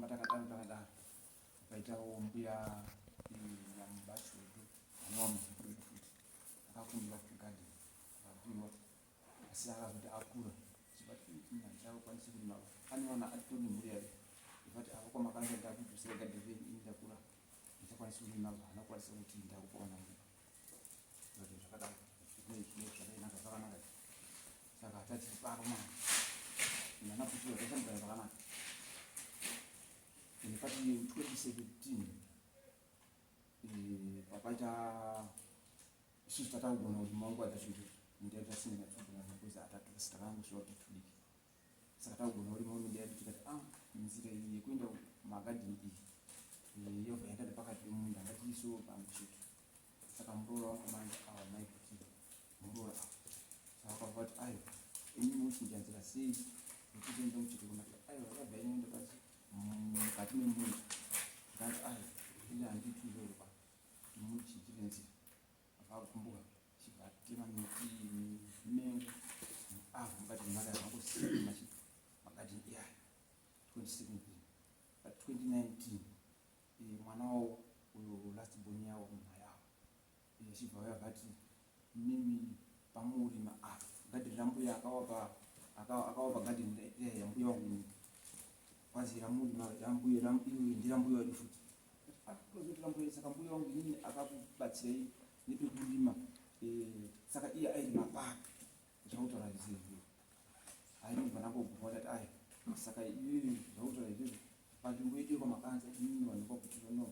takafamba takadaro paitawo mbuya yamubatsvu wedu anowa muzukuru futi akafundira kugadheni akapiwa asi akazoti akura chakakwanisa kurima anowana atori nemhuri yake ifati ava kwamakanza ndakudusira gadheni indakura ndichakwanisa kurima anokwanisa kuti ndakupawana zvinhu zvakadaro zvakainaka zvakanaka saka tatiri paro mwana nanafuti vakashandira zvakanaka nepati 2017 papaita isusu tataugona kuti manguva dzazvinhu ndaitasinga natugona nokuzi atatasi takangosviwa kuti tudiki saka taugona uri maunenge yati tikati nzira iyi yekuenda magadheni iyi yobva yakati pakati pemunda ngatiiso pamucheto saka muroora wangu manje maikuti muroora saka kwava kuti ayo inini muchinjanzira sei kuti tiende mucheto kunati ayo yabva inoenda pasi mukati memunda ngati ayo ine handituzorupa muchitirenzira akakumbuka chibvatema miti mengo avo mugadheni maka zvangosiyana magadheni iyayo 2017 but 2019 mwana wavo uyo last born yavo mumha yavo chibva vayakati mimi pamurima apa gadheni rambuya akawapa gadheni yambuya wangu kwazi ramurima rambuya ndirambuya wadi futi kozoti rambuya saka mbuya wangu inini akakubatsirai nepekurima saka iye airima papa zvakutaura izvizvo ainobva nangoguma kuti aya saka iyoyo zvakutaura izvizvo panzvimbo yedu kwamakanza inini vanokwa kuti no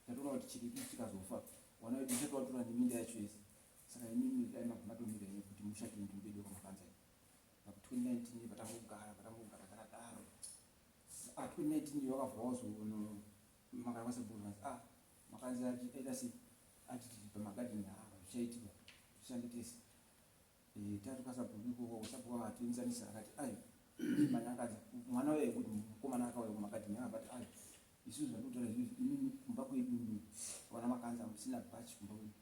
tatoona kuti chiripi chikazofa wana wedu usati watora neminda yacho yese saka inini dai matomira ine kuti mushati nzvimbo yedu kwamakanza pa 2019 vatangogara kanadaro 2019 vakabva wazono makavasaburumas makanza aitasi atiti pamagadheni zvichaitika zvishanditese tati kasabhuriko usabhuka atienzanisa akati ayo manyangadza mwana wewe kuti mukomana akauya kumagadheni akabati ayo isusu zvandikutaura izvizvi inini kumba kwedu wana makanza musina bhachi kumba kwedu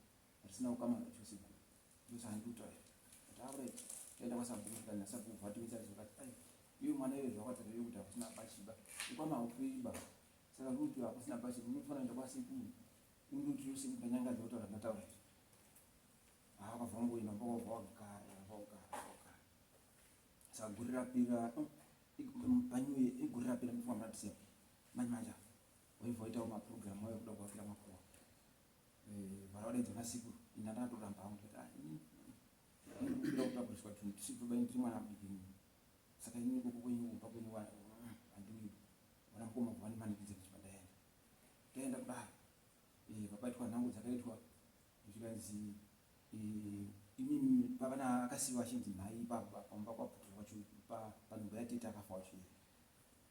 hatisina kukamana chose bhuku ndosandikutaura kuti akurai taenda kwasabhuku kana sabhuku vatienzanisa akati ayo iwe mwana wewe zvakataura iwe kuti hakusina bhachiba ikwamahaukweiba saka kuti hakusina bhachi munofanira kuenda kwasekuru undoti yose ndanyangadza kutaura ndataura akavhangoina vakagara saka guri rapira panyuye iguri rapira mufamatise manje waibva waitawo mapurogiramu ayo kuda kuvafira makuva varaudaidza nasikuru ina ndatoramba hangu kuti ira kutaburiswa tunhu tisitobaini tiri mwana mudiki saka inini koko kwenyu kupa kwenyu handiuyi wana mukoma kuva nimanikidze kuchipandaenda taenda kudaro pabaitwa nhango dzakaitwa zvikanzi inini pavana akasiyiwa achinzi mhai pamba kwaputirwa wacho panzvimbo yatete akafa wacho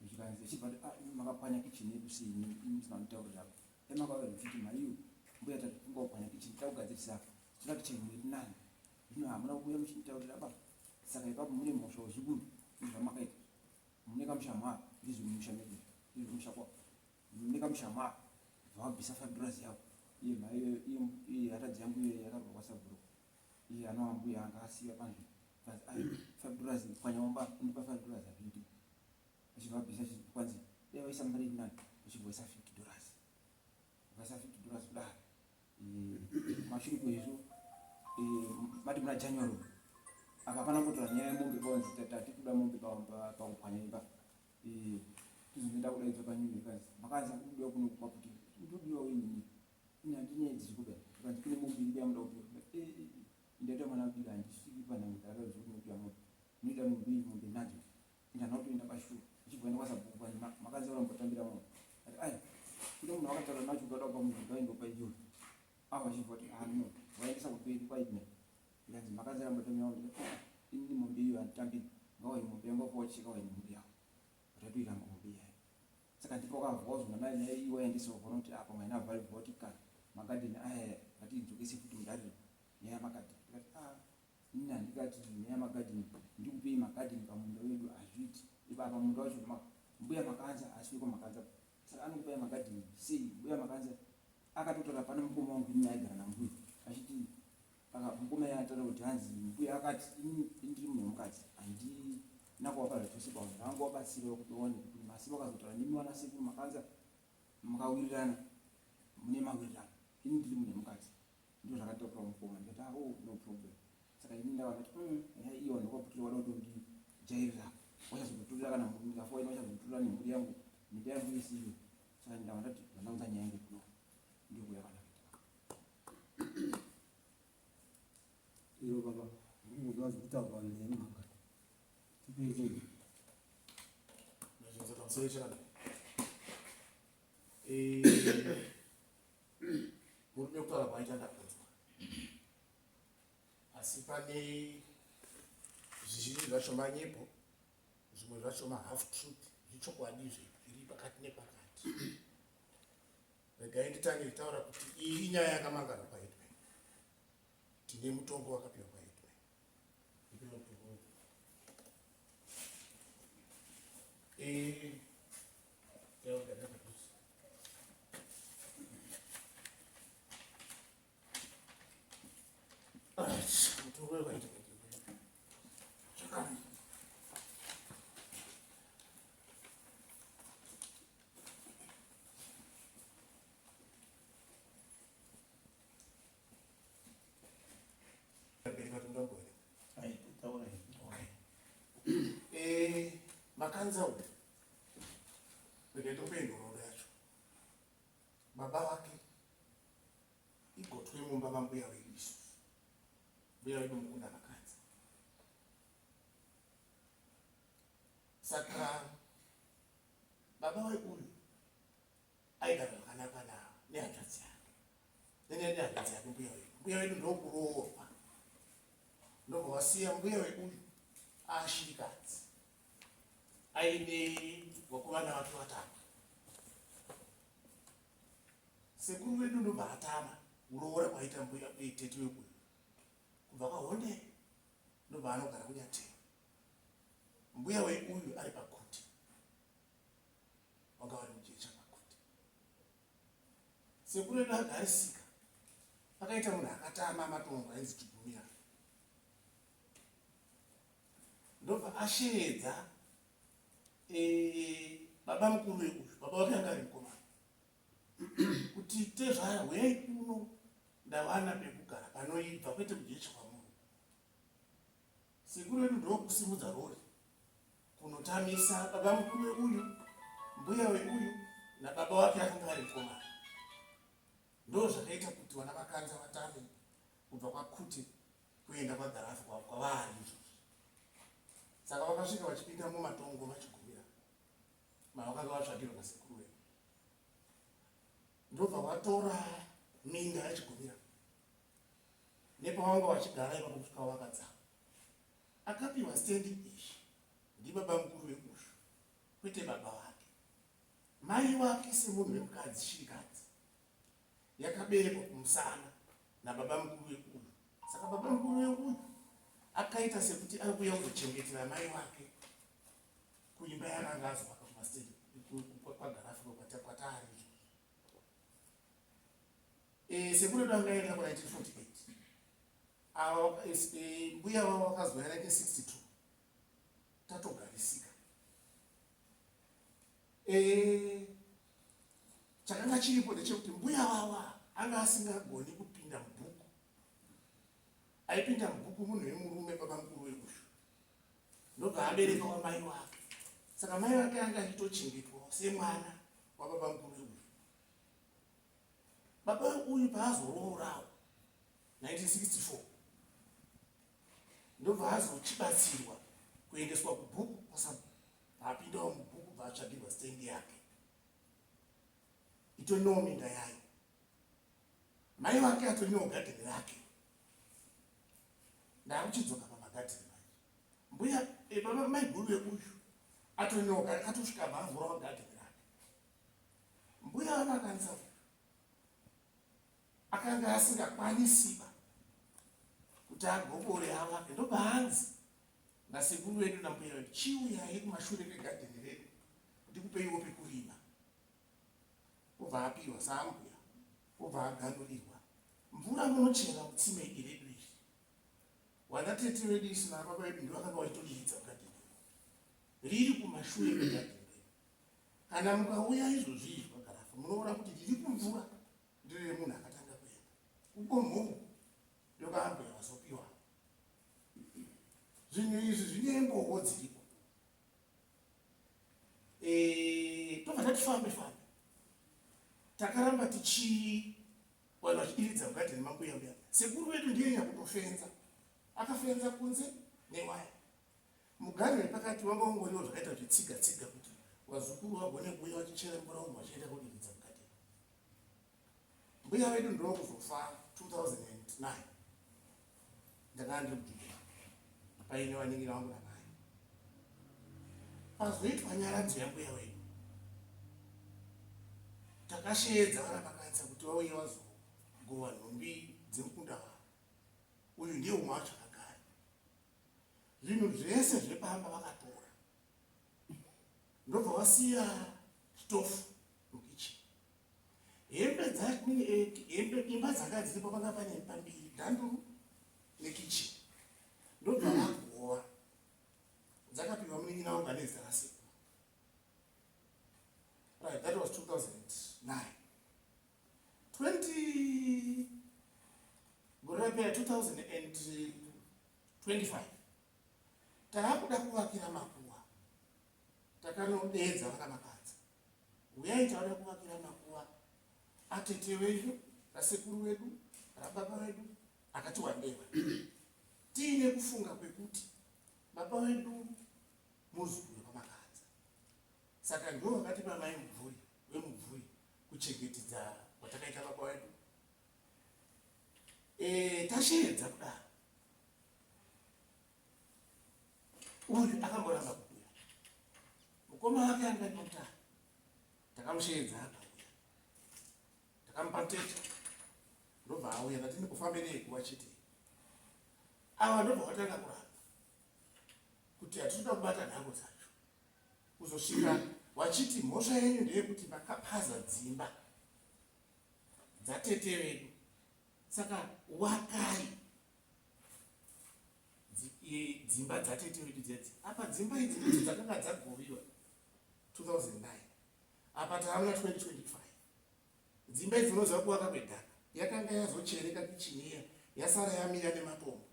zvikanzi achibva kuti makapwanya kicheni yedu sei ini tinamutaurira emakavaiti mhaiyo mbuya tati ungapwanya kicheni taugadzirisa toda kicheni mwiri nani zvino hamuna kuuya muchinitaurira ba saka ipapo mune mhosva wezvikuru zvamakaita mune kamushamwa ndizviri musha medu ndizviri musha kwavo mune kamushamwa vabvisa $5 yavo iye mhaiyo iye hatadzi yangu iye yakarwa kwasabhuruku iye anowa mbuya anga asiya panzvimbo kazi ayo $5 pwanyawomba undipa $5 azvidi achivabvisa kwanzi dai vaisa mari nani achibvoisa $50 vaisa $50 kudaro mashure kwezvo mati muna January apa pana kutora nyaya yemombe kaunzi tati kuda mombe pakupwanya imba tizoenda kudaidzwa panyuve kazi makanza kudiwa kuno kwakuti ndodiwa wenini ine handine dzikuda kazi kune mombe iri yamuda kudiwa ndaita mwana wabira handisviki panhango dzakaizvo kunokuya mombe inoita mombe nadzo indana kutoenda pashure ichibvaenda kwasabhuku pani makanza urambotambira mombe ati aya kune munhu wakataura nacho ukada kupa munhu ngaindopa iyoyo ava achibva kuti no waendesa kuperi kwaine ikanzi makanza urambotambira mombe inini mombe iyo handitambiri ngawai mombe yangu wakuwacheka waine mombe yavo utatoiramba mombe iyayo saka ndipo wakabva wazona naye nyaya iyi waendesa wakaona kuti apa mwaina vhalibva kuti kana magadheni aya ngatidzokese futi mudariro nyaya yamagadheni tikati inini handikati nyaya yamagadheni ndikupei magadheni pamunda wedu hazviiti ipa pamunda wacho mbuya makanza asviko makanza saka anokupei magadheni sei mbuya makanza akatotora pane mukoma wangu inini aigara nambuya achiti mukoma yataura kuti hanzi mbuya akati inini ndiri munhu wemukadzi nakuwapala tosipa vangu wabatsire kuti uone kuti masi vakazotaura nemi wana sekuru makanza mukawirirana mune mawirirano ini ndiri mune mukadzi ndo zvakataurwa mukoma ndikati no problem saka ini ndavati iyo ndakwaputirwa wada kutondijairira wachazototorera kana mhuri ndikafa ina wachazototorera nemhuri yangu nyika yangu isiyo saka ndava ndati vandaunza nyaya yangu kuno ndiko yakanakita iyo baba mugazi kutaurwa nemhanga tipezei nazvazvakamsechana murume kutaura kwaita ndakunzwa asi pane zvizhinji zvacho manyepo zvimwe zvacho mahalf truth zvichokwadi zviri pakati nepakati. Regai nditange nditaura kuti iyi inyaya yakamangana kwaitwe tine mutongo wakapiwa kwaitwe mutongo wakaitwe makanza uyu ndetopendorondo yacho baba wake igotwe mumba mambuya wedu isu mbuya wedu mukunda makanza saka baba weuyu aigara zvakanaka nehanzvadzi yake nehanzvadzi yake mbuya wedu ndokuroorwa ndobva wasiya mbuya weuyu ashirikadzi aine vakomana vake vatatu. Sekuru vedu ndobva atama uroora kwaita mbuya tete weuyu kubva kwaHonde ndobva anogara kuNyatema. Mbuya weuyu ari paKuti wanga vari mujecha paKuti. Sekuru vedu agarisika akaita munhu akatama matongo ainzi Chigumira ndobva asheedza baba mukuru weuyu baba wake anga ari mukomana kuti tezvaya huyai kuno ndawana pekugara panoibva kwete kujecha kwamuru. Sekuru wedu ndokusimudza rori kunotamisa baba mukuru weuyu mbuya weuyu nababa wake akanga ari mukomana. Ndo zvakaita kuti vana vakanza vatame kubva kwaKuti kuenda kwaGarafu kwavari izvozvo. Saka vakasvika vachipinda mumatongo vachigumira mavakanga vatsvakirwa nasekuru wedu. Ndobva vatora minda yachigumira nepavanga vachigara ipapo kusvika vakadzama. Akapiwa stendi ishi ndibaba mukuru weuyu kwete baba wake. Mai wake semunhu wemukadzi shirikadzi yakaberekwa kumusana nababa mukuru weuyu. Saka baba mukuru weuyu akaita sekuti ari kuuya kuzochengetera mai wake kuimba yakanga azovaka kumastendi kwaGarafu kwataari izvozvo. Sekuru wedu angaenda ku1948 mbuya wavo wakazouya 1962 tatogarisika. Chakanga chiripo ndechekuti mbuya wava anga asingagoni kupinda mubhuku. Aipinda mubhuku munhu wemurume baba mukuru weuyu ndobva abereka wamai wake. Saka mai wake anga achitochengetwa semwana wababa mukuru weuyu. Baba uyu paazoroorawo 1964 ndobva azochibatsirwa kuendeswa kubhuku apindawo mubhuku bva atsvagirwa stendi yake itorinewo minda yayo. Mai wake atorinewo gadheni rake ndaakuchidzoka pamagadheni manje. Mbuya baba mai guru weuyu atorinewo akatosvika bhavhurawo gadheni rake. Mbuya wamakanza akanga asingakwanisiba kuti agobore avake. Ndobva hanzi nasekuru wedu nambuya wedu chiuyai kumashure kwegadheni redu ndikupeiwo pekurima. Obva apiwa saambuya obva aganurirwa mvura munochera mutsime iri redu iri. Wana tete wedu isu nababa wedu ndo vakanga vachitodidza mugadheni. riri kumashure kwegadheni. Kana mukauya izvozvi zvakarafa munoona kuti riri kumvura ndirire munhu akatanga kuenda ukomhongo yokambo yavazopiwa. Zvinhu izvi zvine mboo dziripo. Tobva tatifambe takaramba vanhu vachidiridza mugadheni mambuya mbuya. Sekuru wedu ndiye nyakutofenza, akafenza kunze newaya. Mugadheni pakati wanga ungoriwo zvakaita zvitsiga tsiga kuti vazukuru vagone kuuya vachichera mvura umo vachienda kudiridza mugadheni. Mbuya wedu ndokuzofa 2009. Ndakanga ndiri kuJubela paine vaningira vangu namai. Pazoitwa nyaradzo yambuya wedu takasheedza vana vakadza kuti vauye vazogohwa nhumbi dzemukunda wavo. Uyu ndiye umwe wacho akagara. Zvinhu zvese zvepamba vakatora. Ndobva vasiya chitofu mukicheni. Imba dzanga dziripo panga pane pambiri, dhanduru nekicheni. Ndobva vagohwa. Dzakapiwa munin'ina wangu ane zita rasekuru. Right, that was 2009. 2025. Taakuda kuvakira makuva. Takanodedza vana vakadzi. Uyai tauda kuvakira makuva. Atete wedu, rasekuru wedu, rababa wedu, akati wandewa. Tiine kufunga kwekuti baba wedu muzukuru wamakadzi. Saka ndiwo vakatipa mai wemumvuri kuchengetedza watakaita baba wedu. Tasheedza kudaro. Uyu akamboramba kubuya. Mukoma wake anga ndota. Takamusheedza akauya. Takamupa mtete. Ndobva auya ndati ndikufambe nei kuva chete. Ava ndobva watanga kuramba kuti hatinoda kubata nhango dzacho. Kuzosvika wachiti mhosva yenyu ndeyekuti makapaza dzimba dzatete vedu. Saka wakai dzimba dzatete vedu dzedzi. Apa dzimba idzi kuti dzakanga dzagoviwa 2009. Apa taamuna 2025. Dzimba idzi unoziva kuvaka kwedhaka. Yakanga yazochereka kicheni iya yasara yamira nematombo.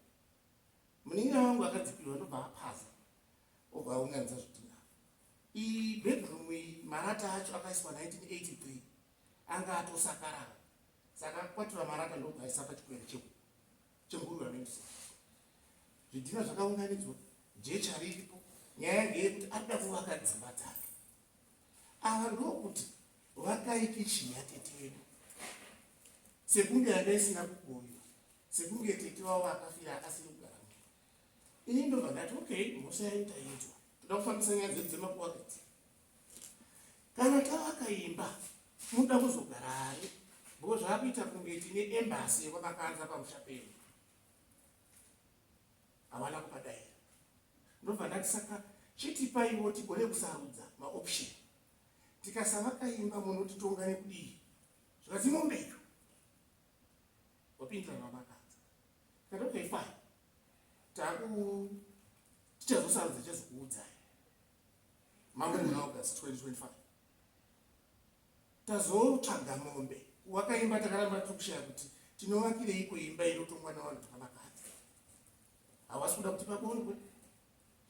Munin'ina wangu akadzipiwa ndobva apaza. Obva aunganidza zvidhina. Iyi bedroom marata acho akaiswa 1983. Anga atosakarara. Saka akwatura marata ndobva aisa pachikwere chengurura medusa. Zvidhina zvakaunganidzwa, jecha riripo. Nyaya ndeyekuti arikuda kuvaka dzimba dzake. Ava ndokuti vakai kicheni yatete wedu. Sekunge yanga isina kugoviwa. Sekunge tete wavo akafira akasiri kugara. Ini ndobva ndati okay, mhosva yaita itwa. Toda kufambisa nyaya dzedu dzemakuva kedzi. Kana tavaka imba, munoda kuzogara ari. Bo zvakuita kunge tine embassy yekwamakadza pamusha penyu. Havana kupadaira. Ndobva ndati saka chitipaiwo tigone kusarudza maoption. Tikasavaka imba munotitonga nekudii. Zvikati mombeyo. Wapindira namakadza. Kati okay fine. Tichazosarudza chazokuudzai. Mamwe muna August 2025. Tazotsvaga mombe. Wakaimba takaramba tikushaya kuti tinovakireiko imba inotongwa navanhu vamakadzi. Havasi kuda kuti pabondwe.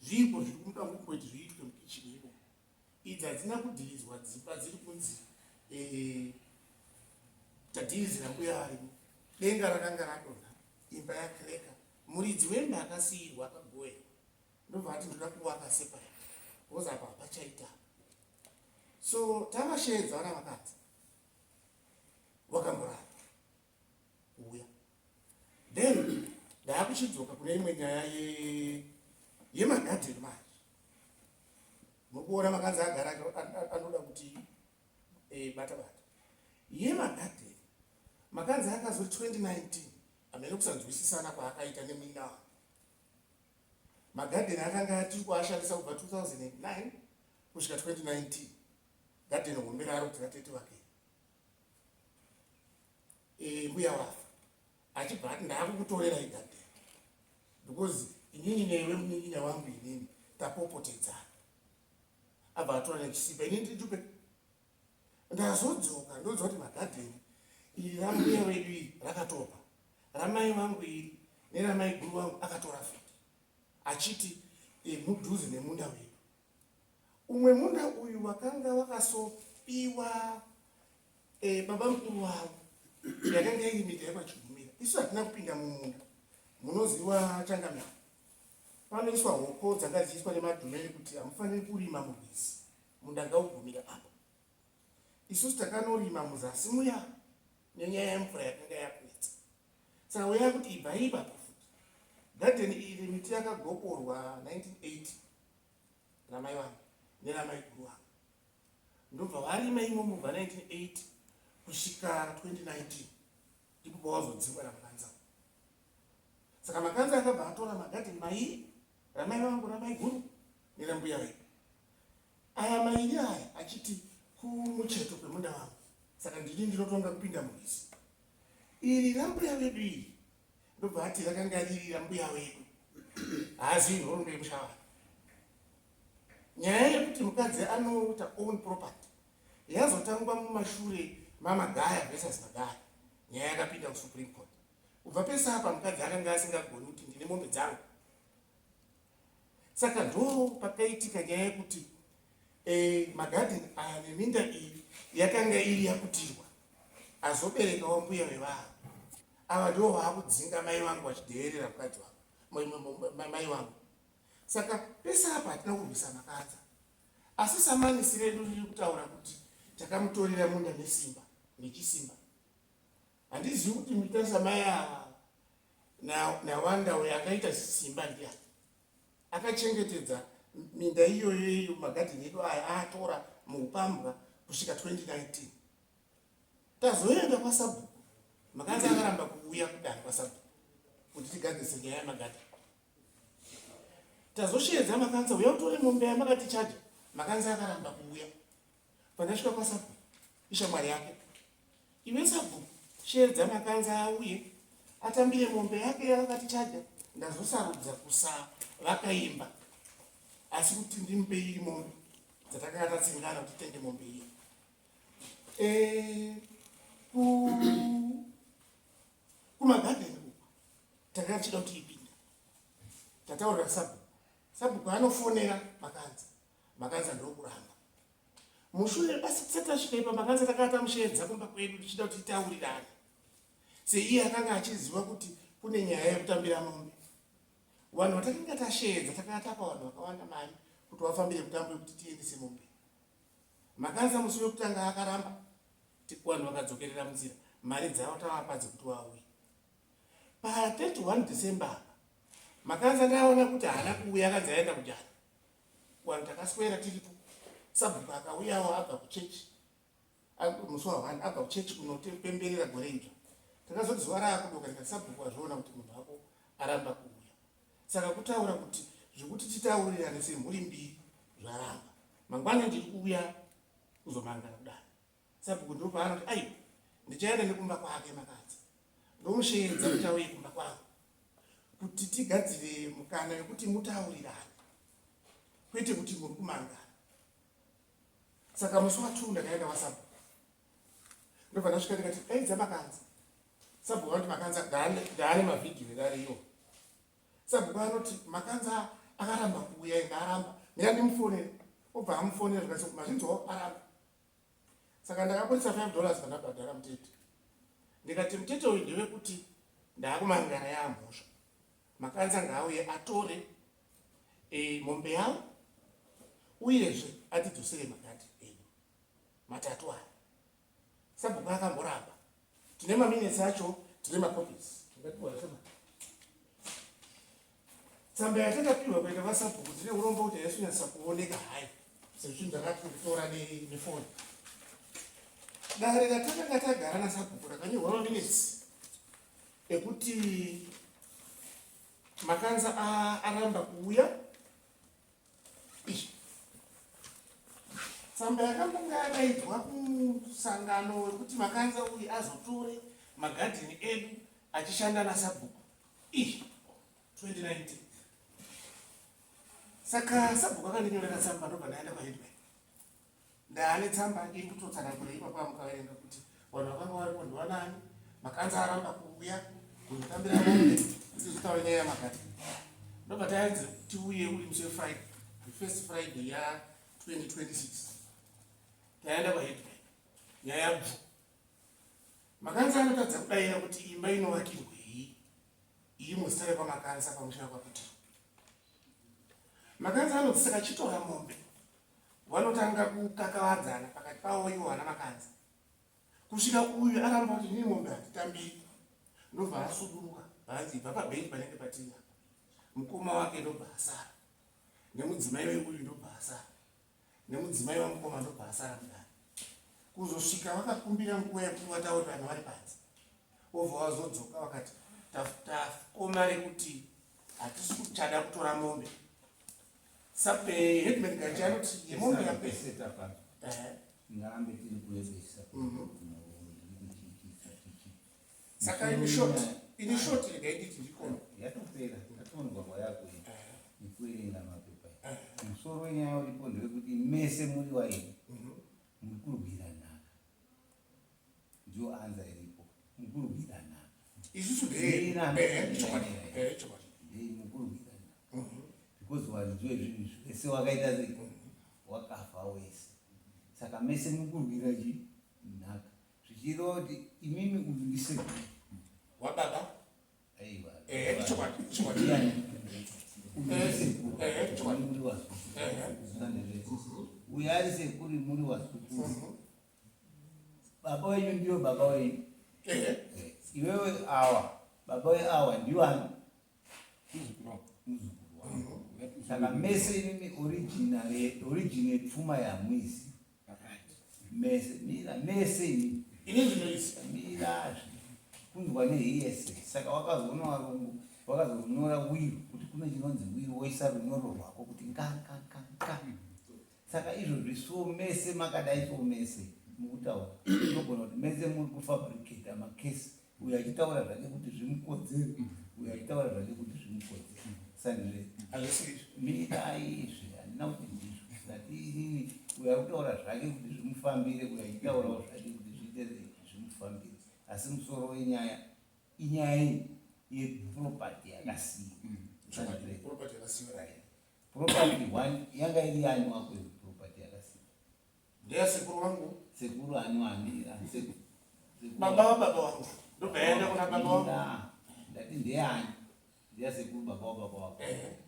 Zvipo zviri kumuda kungoiti zviitwe mukicheni imo. Idzi hadzina kudhiridzwa dzimba dziri kunzi tadhirizira mbuya varimo. Denga rakanga radonha. Imba yakereka. Muridzi wemba akasiyirwa akagoya. Ndobva ati ndoda kuvaka separate. Because apa hapachaita. So tavasheedza vana vakadzi. Vakamborara. Kuuya. Then ndaakuchidzoka kune imwe nyaya yemagadheni manje. Mukuona makadzi agara anoda kuti bata. Yemagadheni. Makadzi akazoti 2019. Amene kusanzwisisana kwaakaita nemunin'ina wangu. Magadheni akanga tiri kuashandisa kubva 2009 kusvika 2019. Gadheni hombe raro kuti ratete wake. Mbuya wafa. Achibva ati ndaakukutorerai gadheni. Because inini newe munin'ina wangu inini tapopotedzana. abva atora nechisimba. Ini nditupe ndazodzoka ndodziva kuti magadheni iri rambuya wedu iri rakatopa, ramai vangu iri neramai guru vangu akatora futi, achiti mudhuze nemunda wedu. Umwe munda uyu wakanga wakasopiwa baba mukuru wavo, yakanga iri mita yapachigumira. Isu hatina kupinda mumunda, munoziva Changamire panoiswa hoko dzanga dziiswa nemadhumeni kuti hamufaniri kurima murwizi, munda ngaugumira apa. Isusu takanorima muzasi muya nenyaya yemvura yakanga yapetsa. Saka uya kuti ibva ipapo futi gadheni iri miti yakagoporwa 1980 ramai vangu neramai guru vangu. Ndobva varima imomo kubva 1980 kusvika 2019 ndipo pavazodzingwa namakanza. Saka makanza akabva atora magadheni mairi, ramai vangu, ramai guru nerambuya vedu. Aya mairi aya achiti kumucheto kwemunda wangu. Saka ndini ndinotonga kupinda murwizi. Iri rambuya vedu iri ndobva ati rakanga riri rambuya vedu, haazivi nhoroondo yemushavana. Nyaya yekuti mukadzi anoita own property yazotangwa mumashure mamagaya versus magaya. Nyaya yakapinda kusupreme court. Kubva pese apa mukadzi akanga asingagoni kuti ndine mombe dzangu. Saka ndo pakaitika nyaya yekuti magadheni aya neminda iyi yakanga iri yakutirwa azoberekawo mbuya vevanhu. Ava ndo vaakudzinga mai vangu vachidheerera mukadzi wangu, mai vangu. Saka pese apa hatina kurwisa makanza, asi samanisi redu riri kutaura kuti takamutorera munda nesimba, nechisimba. Handizivi kuti mitasa mai nawandawe akaita simba ndiani akachengetedza minda iyoyo magadheni edu aya atora muupambwa kusvika 2019. Tazoenda kwasabhuku, makanza akaramba kuuya kudani kwasabhuku kuti tigadzise nyaya yemagadheni. Tazoshedza makanza, uya utore mombe yamakati chaja, makanza akaramba kuuya. Pandasvika kwasabhuku, ishamwari yake, iwe sabhuku shedza makanza auye atambire mombe yake yakati chaja. Ndazosarudza kusa vakaimba, asi kuti ndimupe iri mombe dzatakanga tatsingana kuti tende mombe iyi. Kumagadheni uku takachida kuti ipinde, tataurira sabhuku. Sabhuku anofonera makanza ndokuramba. Mushure basi tisati tasvika ipa makanza takata mushedza kumba kwedu tichida kuti titaurirane. Seiye akanga achiziva kuti kune nyaya yekutambira mombe. Vanhu vatakanga tashedza takatapa vanhu vakawanda mari kuti vafambire mutambo wekuti tiendese mombe. Makanza musi wekutanga akaramba, vanhu vakadzokerera munzira, mari dzavo tavapa dzekuti vauye. Pa 31 December makanza ndaona kuti haana kuuya, akanzi aenda kujana. Vanhu takaswera tiripo. Sabhuku akauyawo abva kuchechi, musi wa1 abva kuchechi kunopemberera gore idzva. Takazoti zuva raakudoka tikati sabhuku wazviona kuti munhu wako aramba kuuya. Saka kutaura kuti zvekuti titaurirane semhuri mbiri zvaramba. Mangwana ndiri kuuya kuzomangana kudai. Sabhuku ndo paanoti aiwa ndichaenda nekumba kwake makanza. Ndomushedza kuti auye kumba kwangu kuti tigadzire mukana wekuti mutaurirane, kwete kuti muri kumangana. Saka musi wa2 ndakaenda wasabhuku. Ndobva ndasvika ndikati daidza makanza. Sabhuku anoti makanza ndaane mavhidhiyo edariyo. Sabhuku anoti makanza akaramba kuuya, ingaramba ndingandimufonere. Obva amufonera ndikati mazvinzwawo aramba. Saka ndakabudisa $5 kandabhadhara mutete. Ndikati mutete uyu ndewekuti ndaakumangana yaamhosva. Makanza ngaauye atore mombe yavo uyezve atidzosere magadheni edu matatu aya. Sabhuku akamboramba. Tine maminitsi acho, tine makopisi. Tsamba yatakapiwa kuenda vasabhuku tine urombo kuti yaisonyatsa kuoneka hayi sezvinhu zvakatotora nefoni. Dare ratakanga tagara nasabhuku rakanyorwa maminitsi ekuti makanza aramba kuuya. Tsamba yakambonga yakaidzwa kumusangano wekuti makanza uyu azotore magadheni edu achishanda nasabhuku 2019. Saka sabhuku akandinyorera tsamba ndobva ndaenda kwaHeadman. ndaane tsamba iri kutotsanangura ipapo mukaverenga kuti vanhu vakanga varipo ndivanani, makanza aramba kuuya kundotambira mombe dzizvitaura nyaya yamakati. Ndobva taedze kuti uye uri musi wefriday, first Friday ya 2026 taenda paheadbay nyaya yabvu. Makanza anotadza kudayira kuti imba inovakirwei iri muzita rekwamakanza pamusha kwakuti makanza anodzisaka chitora mombe vanotanga kukakavadzana pakati pavo ivo vana makanza kusvika uyu aramba kuti ndini mombe hatitambiri. Ndobva asuduruka bhanzi ibva pabhenji panenge patiri apa, mukoma wake ndobva asara, nemudzimai weuyu ndobva asara, nemudzimai wamukoma ndobva asara mudani. Kuzosvika vakakumbira nguva yekuti vataure vanhu vari panze, vobva vazodzoka vakati takoma rekuti hatisi kuchada kutora mombe. Sape headman gachi anoti yemombe yapeseta pano ngarambe tiri kurebesa saka ini short regaiditi ndikono yatopera yatonzwa yako nikuerenga mapepa musoro wenyaya uripo ndewekuti mese muri waini muri kurwira nhaka, ndio anza iripo, muri kurwira nhaka isusu ndei mukurwira nhaka because wanzwe zvinhu zvese wakaita sei wakafa wese, saka mese mukurwira nhaka zvichireva kuti imimi uyu ndise wababa aiwa muri wazukuru uyu ari sekuri muri wazukuru, baba wenyu ndio baba wenyu, iwewe awa baba we awa ndiwani muzukuru wako. Saka mese imimi origine pfuma yamwisi mese mira mese ini mira kunzwa nehiyese. Saka wakazoona varungu vakazonyora wiru kuti kune chinonzi wiru woisa runyoro rwako kuti nkankankanka. Saka izvozvi so mese makadai so mese mukutaura inogona kuti mese muri kufabricata makesi, uyo achitaura zvake kuti zvimukodzere, uyo achitaura zvake kuti zvimukodzere. Sandire mira izvi handina kuti ndizvo zati inini uyo akutaura zvake kuti zvimufambire, uyo achitaurawo zvake kuti zviite zvimufambire. Asi musoro wenyaya inyaya yeproperty yakasiya. Property one yanga iri yani wako property yakasiya. Ndeya sekuru wangu. Sekuru anohanira. Baba wangu. Ndobaenda kuna baba wangu. Ndati ndeyani. Ndeya sekuru baba wako.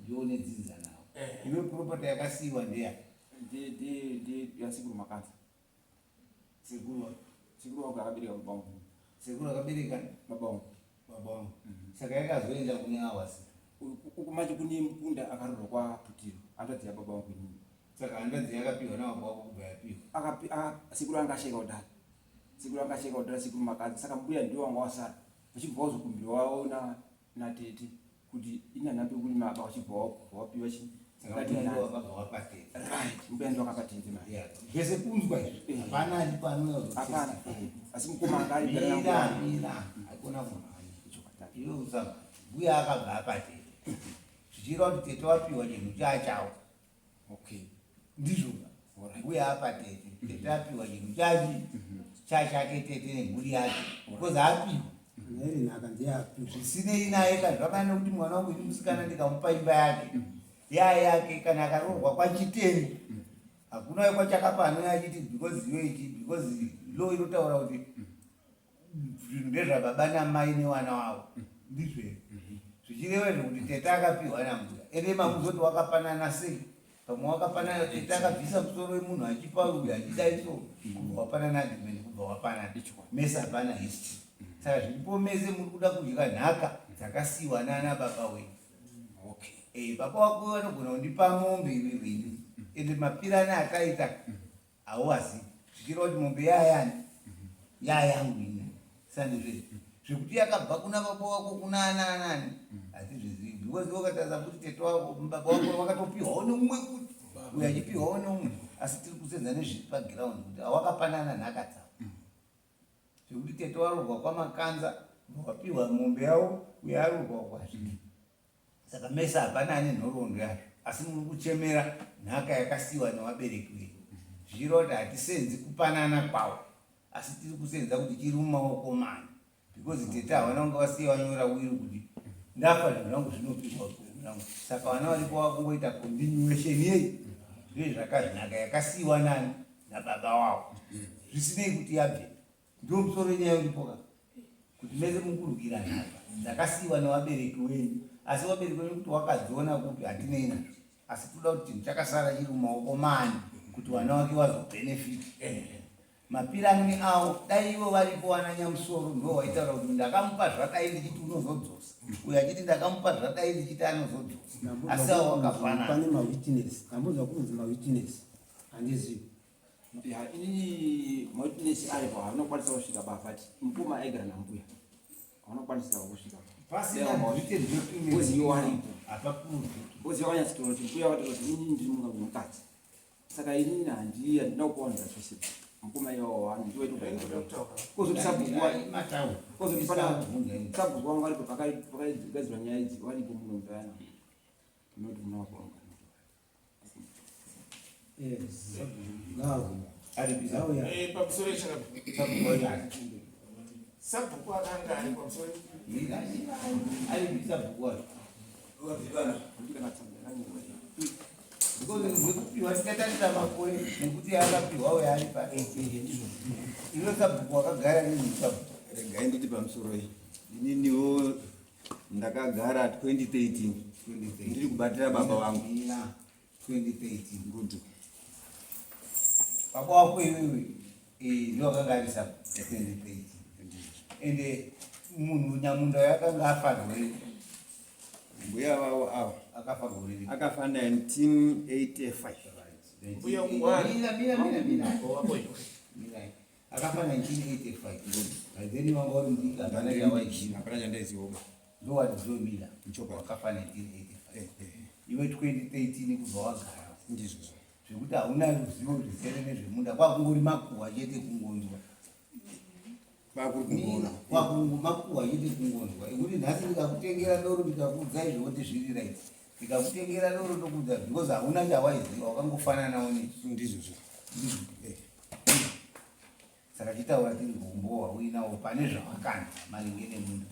Ndione dzinza nawo. Iwe property yakasiya ndeya. Ndi ya sekuru makanza. Sekuru wako akabereka baba wangu. Sekuru akabereka baba wangu. Saka yakazoenda kune awasi. Ukumanje kune mukunda akarorwa kwa Putiro. Andadzi ya baba wangu inini. Saka andadzi yakapihwa nababa wako kubva yapihwa. Sekuru angasheka kudai. Sekuru makanza. Saka mbuya ndio wanga wasara. Vachibva vazokumbirwa waona na tete kuti inyanambe kulima baba vachibva wapiwa chi. Saka ndio wakabva wapatete. Right. Mbuya ndio akapatete mari. Pese kunzwa izvi. Hapana ali pano. Hapana. Asi mukoma ngari mira. Hakuna munhu. Iwe usama. Mbuya akabva apatete. Zvichireva kuti tete wapiwa chinhu chachawo. Okay. Ndizvo. Mbuya apatete. Tete apiwa chinhu chachake tete nemhuri yake. Because apiwa. Neri nhaka ndiyapiwa. Zvisinei naye kana zvakanaka kuti mwana wangu musikana ndikamupa imba yake. Yake kana akarorwa kwachiteni. Hakuna wekwachakapa anouya achiti because iwe ichi because law inotaura kuti zvinhu ndezvababa namai newana wavo. Ndizvo zvichireva kuti tete akapiwa nambuya. Ende mamuzoti wakapanana sei? Pamwe wakapanana tete akabvisa musoro wemunhu achipa uyu achidai so kubva wapanana agreement kubva wapanana. Mese hapana history. Saka zviripo mese muri kuda kudya nhaka dzakasiyiwa nana baba wenyu. Okay. Baba wako vanogona kundipa mombe iwe. Ende mapirane akaita hauwazi. Zvichireva kuti mombe yayani yayangu ini. Sandizve zvekuti yakabva kuna baba wako kuna anani hatizvizivi. Because wakataza kuti tete wako baba wako wakatopiwawo neumwe kuti uyo achipiwawo neumwe. Asi tiri kusedza nezviri paground kuti hawakapanana nhaka dzavo. Zvekuti tete warorwa kwamakanza wapiwa mombe yawo uyo arorwa kwazviri. Saka mese hapana ane nhoroondo yazvo. Asi muri kuchemera nhaka yakasiyiwa nevabereki venyu. zvichireva kuti hatisenzi kupanana kwawo asi tiri kusenza kuti chiri mumaoko mani because tete havana kunge vasiya vanyora wiri kuti ndafa zvinhu zvangu zvinopirwa zvangu saka vana varipo vakungoita continuation yei zve zvakazvinaka yakasiyiwa nani nababa wavo zvisinei kuti yabve ndo musoro nyaya uripoka kuti mese mukurukira nhaka dzakasiyiwa nevabereki wenyu asi vabereki wenyu kuti wakadziona kupi hatinei nazvo asi toda kuti chinhu chakasara chiri mumaoko mani kuti vana vake vazobhenefit mapirani avo dai ivo varipo vana nyamusoro ndo vaitaura kuti ndakamupa zvadai ndichiti unozodzosa uyo achiti ndakamupa zvadai ndichiti anozodzosa asi avo vakafanana pane mawitness ndambozwa kunzi mawitness handizivi inini mawitness aripo havanokwanisa kusvika bafati mukoma aigara nambuya havanokwanisa kusvika oziva wanyatsitoro kuti mbuya vatoro kuti inini ndiri mukadzi saka inini handina kupawanira chose mukoma iwawo vanhu ndiwaikozoti sabhuku wangu varipo pakaigadzirwa nyaya idzi varipo muno mbayana inoti muna wakuanga pamusoro sabhuku akanga ari pamusoro kupiwa tikatarisa makore nekuti akapiwa uyo ari ino sabhuku wakagara nezvesabhuku regai nditi pamusoro iyi ininiwo ndakagara 2013 ndiri kubatira baba vangu 2013 ngudu baba wako iwewe ndiwakanga ari sabhuku 2013 ende munhu nyamunda yakanga afa gore mbuya vavo ava akafa gore akafa 1985 mbuya ungwani akafa 1985 then wanga uri mudiki hapana chandaizivoba ndo wadzomira wakafa 1985 iwe 2013 kubva wagara ndizvo zvekuti hauna ruzivo rwesere nezvemunda kwakungori makuhwa chete kungonzwa makuhwa chete kungonzwa ekuti nhasi ndikakutengera doro ndikakuudza izvoti zviri right ndikakutengera doro ndokuudza because hauna chawaiziva wakangofananawo nesu ndizvozvo saka chitaura tiri kumbohwa uinawo pane zvawakanda maringe nemunda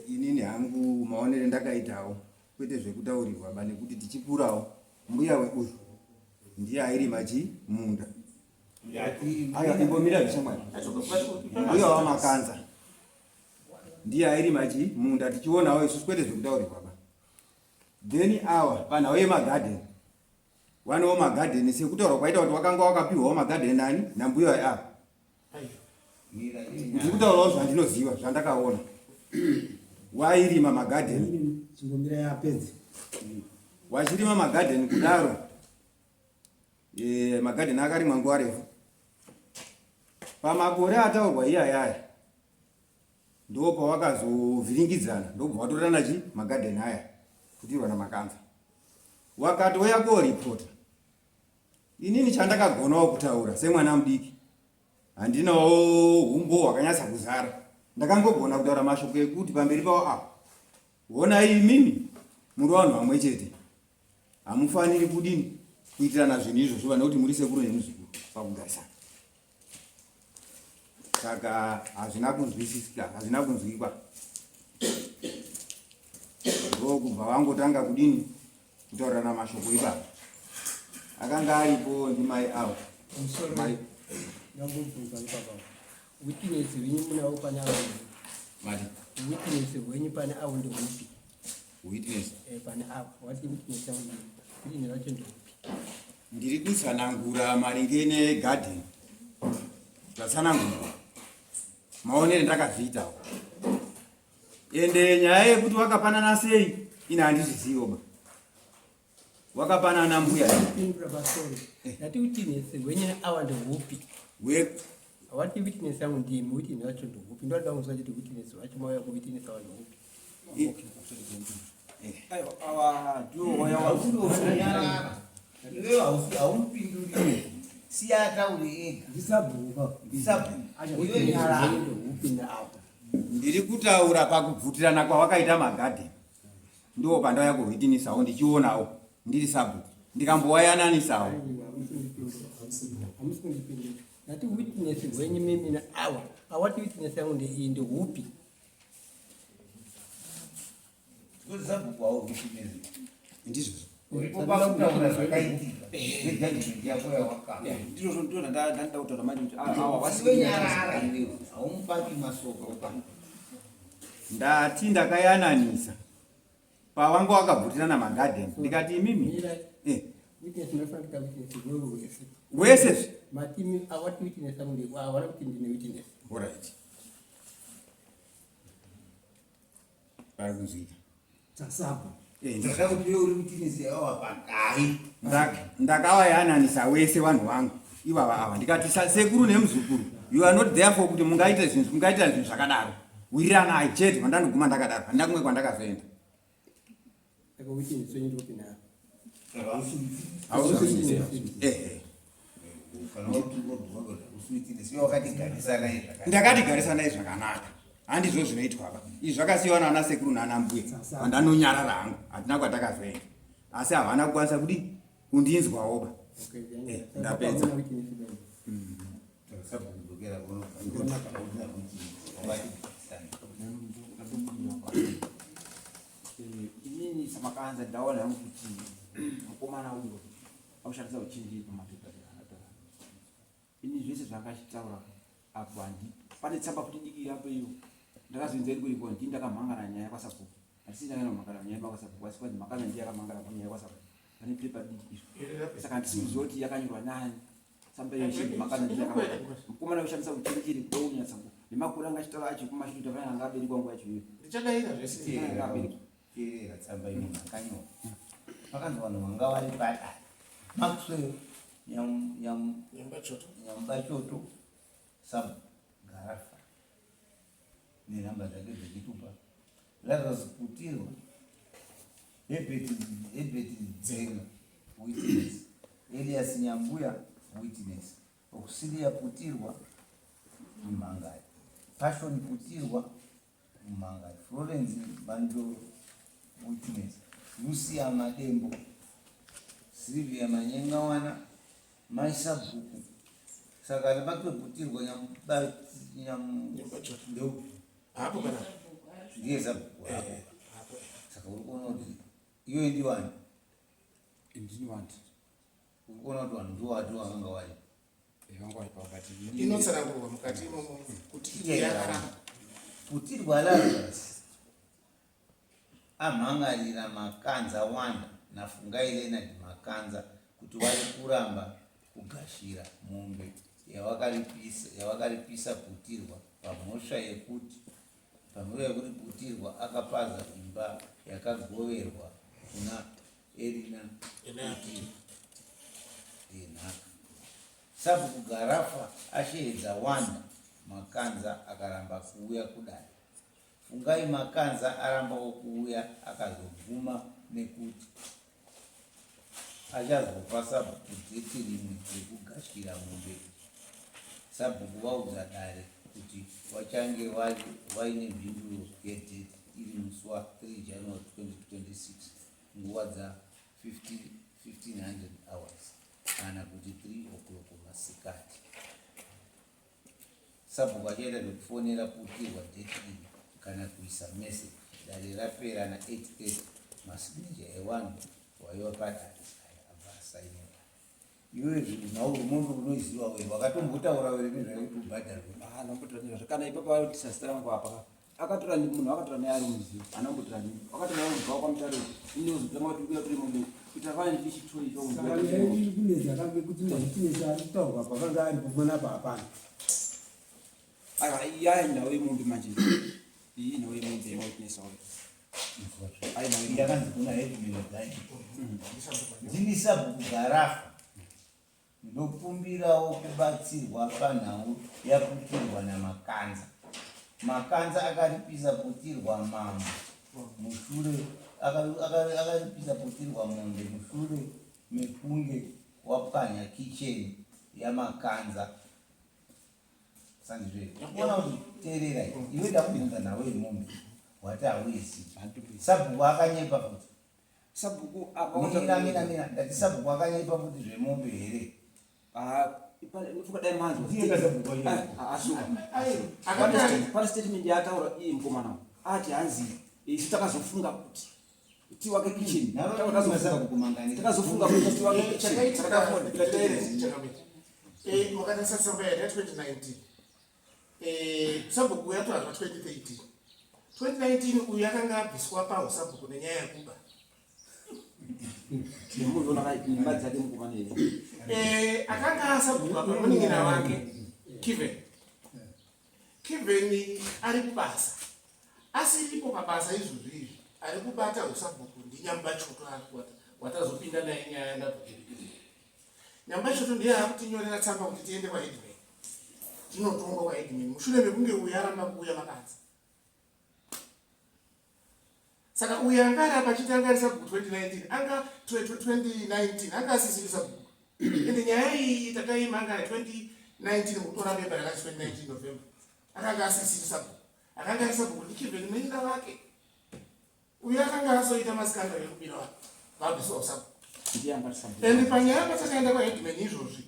inini hangu maonere ndakaitawo kwete zvekutaurirwa ba nekuti tichikurawo mbuya weuyu ndiye airima chimunda imbomira zvishamwari mbuya wamakanza ndiye airima chimunda tichionawo isusu kwete zvekutaurirwa ba then awa panhau yemagadheni wanowo magadheni sekutaurwa kwaita kuti wakanga wakapiwawo magadheni nani nambuya waapa ndiri kutaurawo zvandinoziva zvandakaona wairima magadheni chingomira yapedzi wachirima magadheni kudaro magadheni akarimwa nguva refu pamakore ataurwa iyayaya ndo pawakazovhiringidzana ndobva watorana chi magadheni aya kutirwa namakanza wakatouya koripota inini chandakagonawo kutaura semwana mudiki handinawo umbo hwakanyatsa kuzara ndakangogona kutaura mashoko ekuti pamberi pavo apa honai imimi muri vanhu vamwe chete hamufaniri kudini kuitirana zvinhu izvozvo vanekuti muri sekuru nemuzukuru pakugarisana saka hazvina kunzwisisika hazvina kunzwikwa ndo kubva vangotanga kudini kutaurirana mashoko ipapo akanga aripo ndimai avo witness wenyu munawo pane avo mati witness wenyu pane avo ndeupi witness pane avo wati witness yangu witness racho ndeupi ndiri kutsanangura maringe negadheni zvatsanangura maonere ndakazviitawo ende nyaya yekuti wakapanana sei ine handizvizivo ba wakapanana mbuya pindura pasori ndati witness wenyu ava ndeupi wati witness yangu ndimi witness racho ndeupi ndoda kuzwa kuti witness wacho mauya kuwitness ava ndeupi awa ndiwo waya haumupinduri siyataure ega ndisabhuka ndeupi naavo ndiri kutaura pakubvutirana kwawakaita magadheni ndo pandauya kuhwitinisawo ndichionawo ndiri sabhuku ndikambowayananisavo hamusi kundipindura. Nati witness wenye mimi na awa. Awati witness yangu ndi hupi. Kuti sabhuku hawo witness. Ndizvo. Ulipopa kutaura zvakaitika. Nejudgment yako yawakama. Ndizvo ndo ndanda kutaura manje kuti awa wasiwenyarara iwewe. Haumupaki masoko pa. Ndati ndakayananisa. Pawanga wakabvutirana magarden. Ndikati mimi witness nofanira witness wewe wese. Wese Matimi awati witness yangu ndi awana kuti ndine witness. Alright. Parikuzita. Tasabu. Ndaka kuti wewe uri witness yawa pakai. Ndakavayananisa wese vanhu vangu. Ivava ava ndikati sekuru nemuzukuru. You are not there for kuti mungaita zvinhu zvakadaro. Wirirana chete mandandoguma ndakadaro. Handina kumwe kwandakazoenda. Saka witness wenye ndopi na. Ndakatigarisa naye zvakanaka. Handizvo zvinoitwa apa. Izvi zvakasiyiwa naana sekuru naana mbuya. Vandanonyarara hangu. Hatina kwatakazoenda. Asi havana kukwanisa kuti kundinzwawo ba. Ndapedza. Inini samakanza ndaona hangu kuti mukomana uyo aushandisa uchinjiri pamapepa akataura. Ini zvese zvakachitaura apo pane tsamba kuti diki apo iyo ndakazoenza iri kuiko ndi ndakamhangana nyaya kwasapo. Asi ndakamhangana nyaya kwasapo asi kwati makana ndiye akamhangana nyaya kwasapo. Pane pepa diki. Saka ndisimuziva kuti yakanyorwa nani. Tsamba iyo shiri makana ndiye akamhangana. Mukomana aushandisa uchinjiri kudonya tsangu. Nemakuru angachitaura acho kumashuta vana ngaberi kwangu yacho iyo. Ndichadaira zvese ngaberi. Kera tsamba ino makanyo. Makanzo vanhu vanga vari padare. Maxwell Nyambachoto Sam Garafa nenamba dzake dzechitupa zvakazoputirwa Ebeti Dzenga witness, Elias Nyambuya witness, Auxilia putirwa mumhangai, Passion putirwa mumhangai, Florence Banjo witness, Lucia Madembo, Sylvia Manyengawana, Maisa Buku. Saka lapatoputirwa Nyambachoto hapo kana ndiye Zabuku hapo. Saka uri kuona kuti iwe ndi wani? Ndini wanti. Uri kuona kuti vanhu ndiwati vakanga vari Vanga vari pakati. inotsanangurwa mukati imomo kuti yakara putirwa Lazarus amhangarira makanza wanda nafungaire nadi makanza kuti vari kuramba kugashira mombe yavakaripisa putirwa pamhosva yekuti putirwa akapaza imba yakagoverwa kuna Erina yenhaka. Sabhuku Garafa asheedza wanda makanza akaramba kuuya kudai. Fungai makanza arambawo kuuya akazobvuma nekuti achazopa Sabhuku dheti rimwe rekugashira mombe. Sabhuku vaudza dare kuti vachange vaine mhinduro yedheti iri musi wa3 January 2026 nguva dza 1500 hours kana kuti 3 o'clock masikati. Sabhuku achaita zvekufonera putirwa dheti iri kana kuisa message. Dare rapera na 88 masignecha evanhu vaiva padare abasainera. Iwe zvinhu nauri munhu unoziva wewe wakatombotaura wewe nezvaikuti ubhadharwe. Ndambotora kana ipapa tisasitara vangu apa. Akatora munhu akatora naye ari muzivo. Anambotora nini? Akatora naye kubva kwamutare. Ini uzotanga kuti kuya kuri munhu. Kuita fani ndichitori cho. Saka ndiri kuneza kambe kuti ndachitesa taurwa pakanga ari kumona papana. Aiya ndawe mumbi manje. Iyi nawe mumbi witness all. Ndakanzi kuna hedimino dzai. Ndini Sabhuku Garafa ndokumbirawo kubatsirwa panhau yaputirwa namakanza. Makanza akaripisa putirwa mambo mushure akaripisa putirwa mombe mushure mekunge wapwanya kicheni yamakanza. Sandizve kuona kuti teerera iwe ndakubvunza nawe mombe wati hauizi. Sabhuku akanyepa kuti Sabhuku akaona ndati Sabhuku akanyepa kuti zvemombe here. ipale nifuka dai manzo Ndiye kasabhuku wacho. asuka akatari pane statement yataura iye mukomana ati hanzi isi takazofunga kuti tiwake kitchen takazofunga kuti tiwake kitchen makatarisa tsamba yada 2019 sabhuku yatorwa 2013 uyu akanga abviswa pawo sabhuku nenyaya yekuba munhu imba dzake mukomana akanga asabhuku apa munin'ina wake Kiven ari kubasa asiripo pabasa izvozvi ari kubata usabhuku ndinyamba choto watazopinda naye nyaya ndabhuku nyamba choto ndiye akutinyorera tsamba kuti tiende kwaedway tinotongwa kwaedway mushure mekunge uyu aramba kuuya makadzi saka uyu anga ari apa achitangarisa bhuku 2019 anga asisirisa bhuku ende nyaya iyi takaimanga 2019 mukutora beba rakati 2019 November akanga asisirisa bhuku akanga arisa bhuku ndikivheni munin'ina wake uyu akanga asoita masikandari ekubira wake vabviswa usabhuku ende panyaya patakaenda kwaedman izvozvi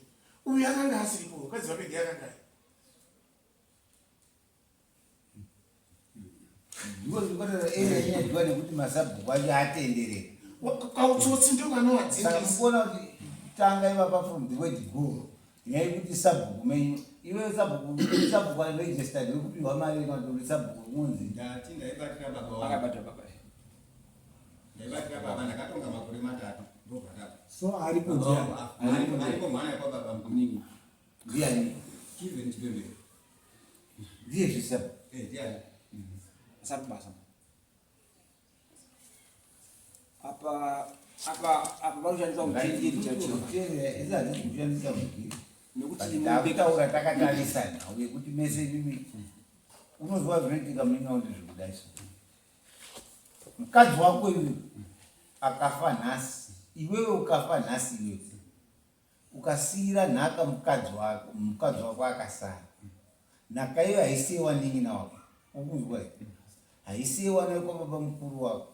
uyu akanga asiripo mukadzi wapedi akanga ndikoa nekuti masabhuku acho atenderera kautsotsi ndio kanoadzingisa mukuona kuti tanga ivapa from the word go nyaya yekuti sabhuku menyu iwe sabhuku registered wekupihwa mari kandori sabhuku munzi ndaibatira baba ndakatonga makore 3 ndobva so aripo aripo mwana kwababa mningi ndiani Kiven Chipembere ndiye zvisabhuku ndiani asati basa apa vanoshandisa uchenjeri chacho kushandisa mugiri nekuti ndakutaura takatarisana wekuti mese mimi unozwa zvinoitika munin'ina kuti zvikudai so mukadzi wako iwe akafa nhasi iwewe ukafa nhasi iwewe ukasiyira nhaka mukadzi wako akasara nhaka iyo haisiyiwa nin'ina wako ukunzwa haisiyiwa nekwababa mukuru wako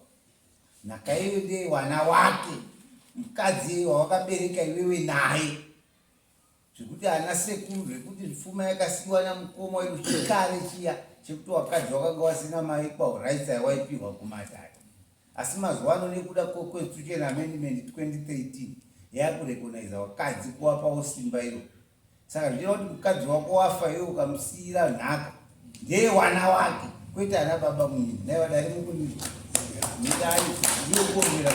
nhaka iyo ndeye wana wake mukadzi wawakabereka iwewe naye zvekuti ana sekuru zvekuti pfuma yakasiyiwa namukoma wedu chikare chiya chekuti wakadzi wakanga wasina mai kwaurights aiwaipihwa kumatare asi mazuva ano nekuda constitution amendment 2013 yakurecogniza wakadzi kuwapawo simba iro saka zvichina kuti mukadzi wako wafa iwe ukamusiyira nhaka ndeye wana wake kwete ana baba mumini naivadari mukuni midai ndiokuombera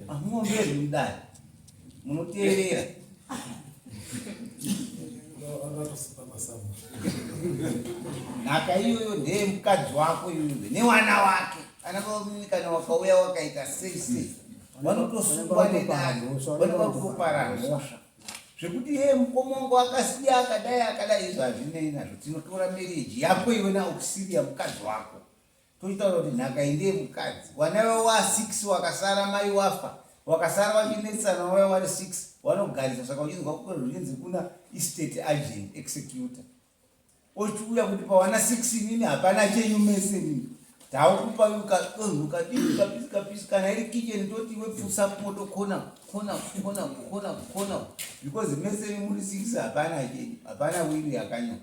amuomberi mudai munoteerera nhaka iyoyo ndeye mukadzi wako iyoyo newana wake ana baba mumini kana wakauya wakaita sei vanotosungwa nedare vanova kutoparana mhosva zvekuti iye mukomongo akasiya akadai izvo hazvinei nazvo tinotora mereji yako iwena ukusiriya mukadzi wako tochitaura kuti nhaka indeye mukadzi wana vavo wa6 wakasara mai wafa wakasara vachinetsana waya vari 6 vanogarisa saka uchinzwa kuzvinzi kuna estate agent executor ochiuya kuti pawana 6 nini hapana chenyu mese nini taukupauka ukadii kapisi kana iri kitchen toti iwe pfusapo tokona kona because mese muri 6 hapana chenyu hapana wili yakanyoka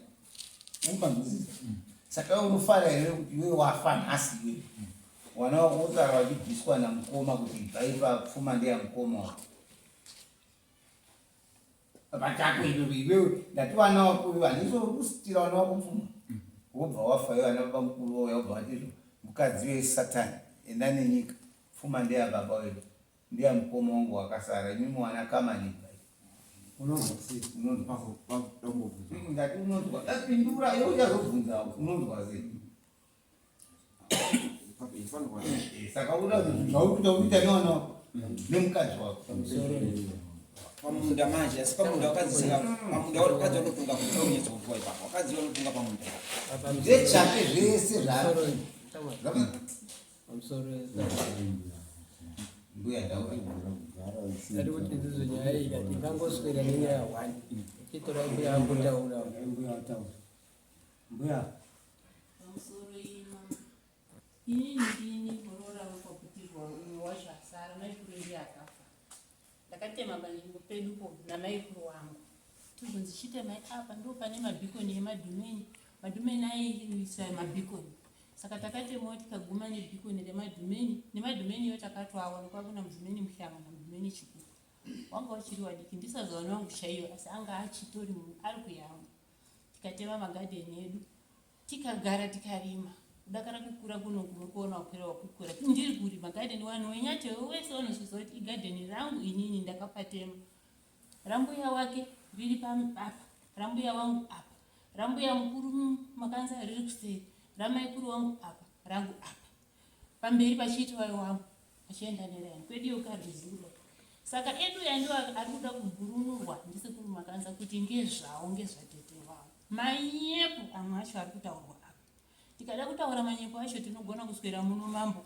umanzisa saka unofara here kuti iwe wafa nhasi iwe wana wakutara wachibviswa namukoma kuti ibvaipa pfuma ndeyamukoma wako pachako iwewe ndati wana wako iwe handisi uri kusitira wana wako pfuma wobva wafa iwe ana baba mukuru wauya wobva watizvo mukadzi wesatani enda nenyika pfuma ndeyababa wedu ndeyamukoma wangu wakasara imimi wana kamani ndati unonzwa apindura iwe uchazobvunzawo unonzwa sei saka uda zvaukuita kuita newana wako nemukadzi wako pamunda manje asi pamunda wakadzisika pamunda wakadzi wanotunga kutonyedzo kuva ipapo wakadzi wanotunga pamunda ndechake zvese mbuya ati kuti ndizo nyaya iyi kati ngangoswera nenyaya 1 ichitora mbuya ambotaura mbuya pamusoro ini ndini gorora kwakutirwa uyu wacho asara naikuru ndi akafa takatema panzvimbo pedupo namaikuru wangu tibvunzi chitemai apa ndo pane mabhikoni emadhumeni. Madhumeni aiisa mabhikoni, saka takatemawo tikaguma nebhikoni remadhumeni. Nemadhumeni yo takatwaona kwakuna mudhumeni mushanga namudhumeni chikuru. Wanga uchiri wadiki ndisazoona wangu chaiyo, asi anga achitori munhu ari kuyamwa. Tikatema magadheni edu tikagara tikarima. Kudakara kukura kuno kunokuona kupera wakukura ndiri kuri magadheni wanu wenyati wese wanozviziva kuti igadheni rangu inini ndakapatema. Rambuya wake riri apa, rambuya wangu apa, rambuya mukuru makanza riri kuseri, ramaikuru wangu apa, rangu apa. Pamberi pachiitwayo wangu achienda nerani kwediyo karuzuro. Saka edu yandiwo ari kuda kubhurunurwa ndisekuru makanza kuti ngezvawo ngezvatete wavo. Manyepo amwe acho ari kutaurwa apa. Tikada kutaura manyepo acho tinogona kuswera muno mambo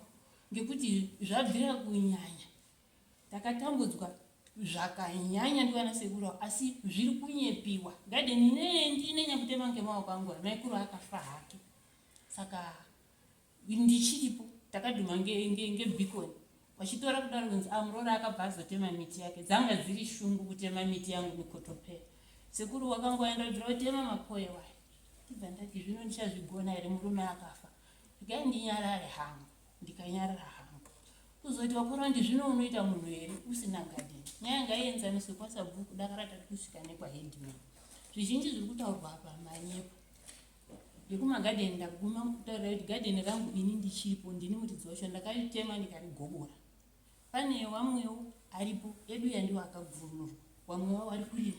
ngekuti zvabvira kunyanya. Takatambudzwa zvakanyanya ndiwana sekuru asi zviri kunyepiwa. Gadheni ndine nyakutema ngemaoko angu maikuru akafa hake. Saka ndichiripo takadhuma ngebhikoni. Wachitora kudaro kunzi amurora akabva azotema miti yake. Dzanga dziri shungu kutema miti yangu mikotopera. Sekuru wakangoenda kutema mapoye wayo. Tibva ndati zvino ndichazvigona here murume akafa. Ndikai ndinyarare hangu. Ndikanyarara hangu. Kuzoti wakora ndizvino unoita munhu here usina gadheni. Nyaya ngaienzaniswe kwasabhuku dakara tari kusvika nekwahedhimeni. Zvizhinji zviri kutaurwa apa manyepo. Ndekumagadheni ndaguma kutaura kuti gadheni rangu ini ndichipo ndini muridzi wacho ndakaritema ndikarigobora. Pane wamwewo aripo edu yandiwo akabvunurwa. Wamwewo ari kurima.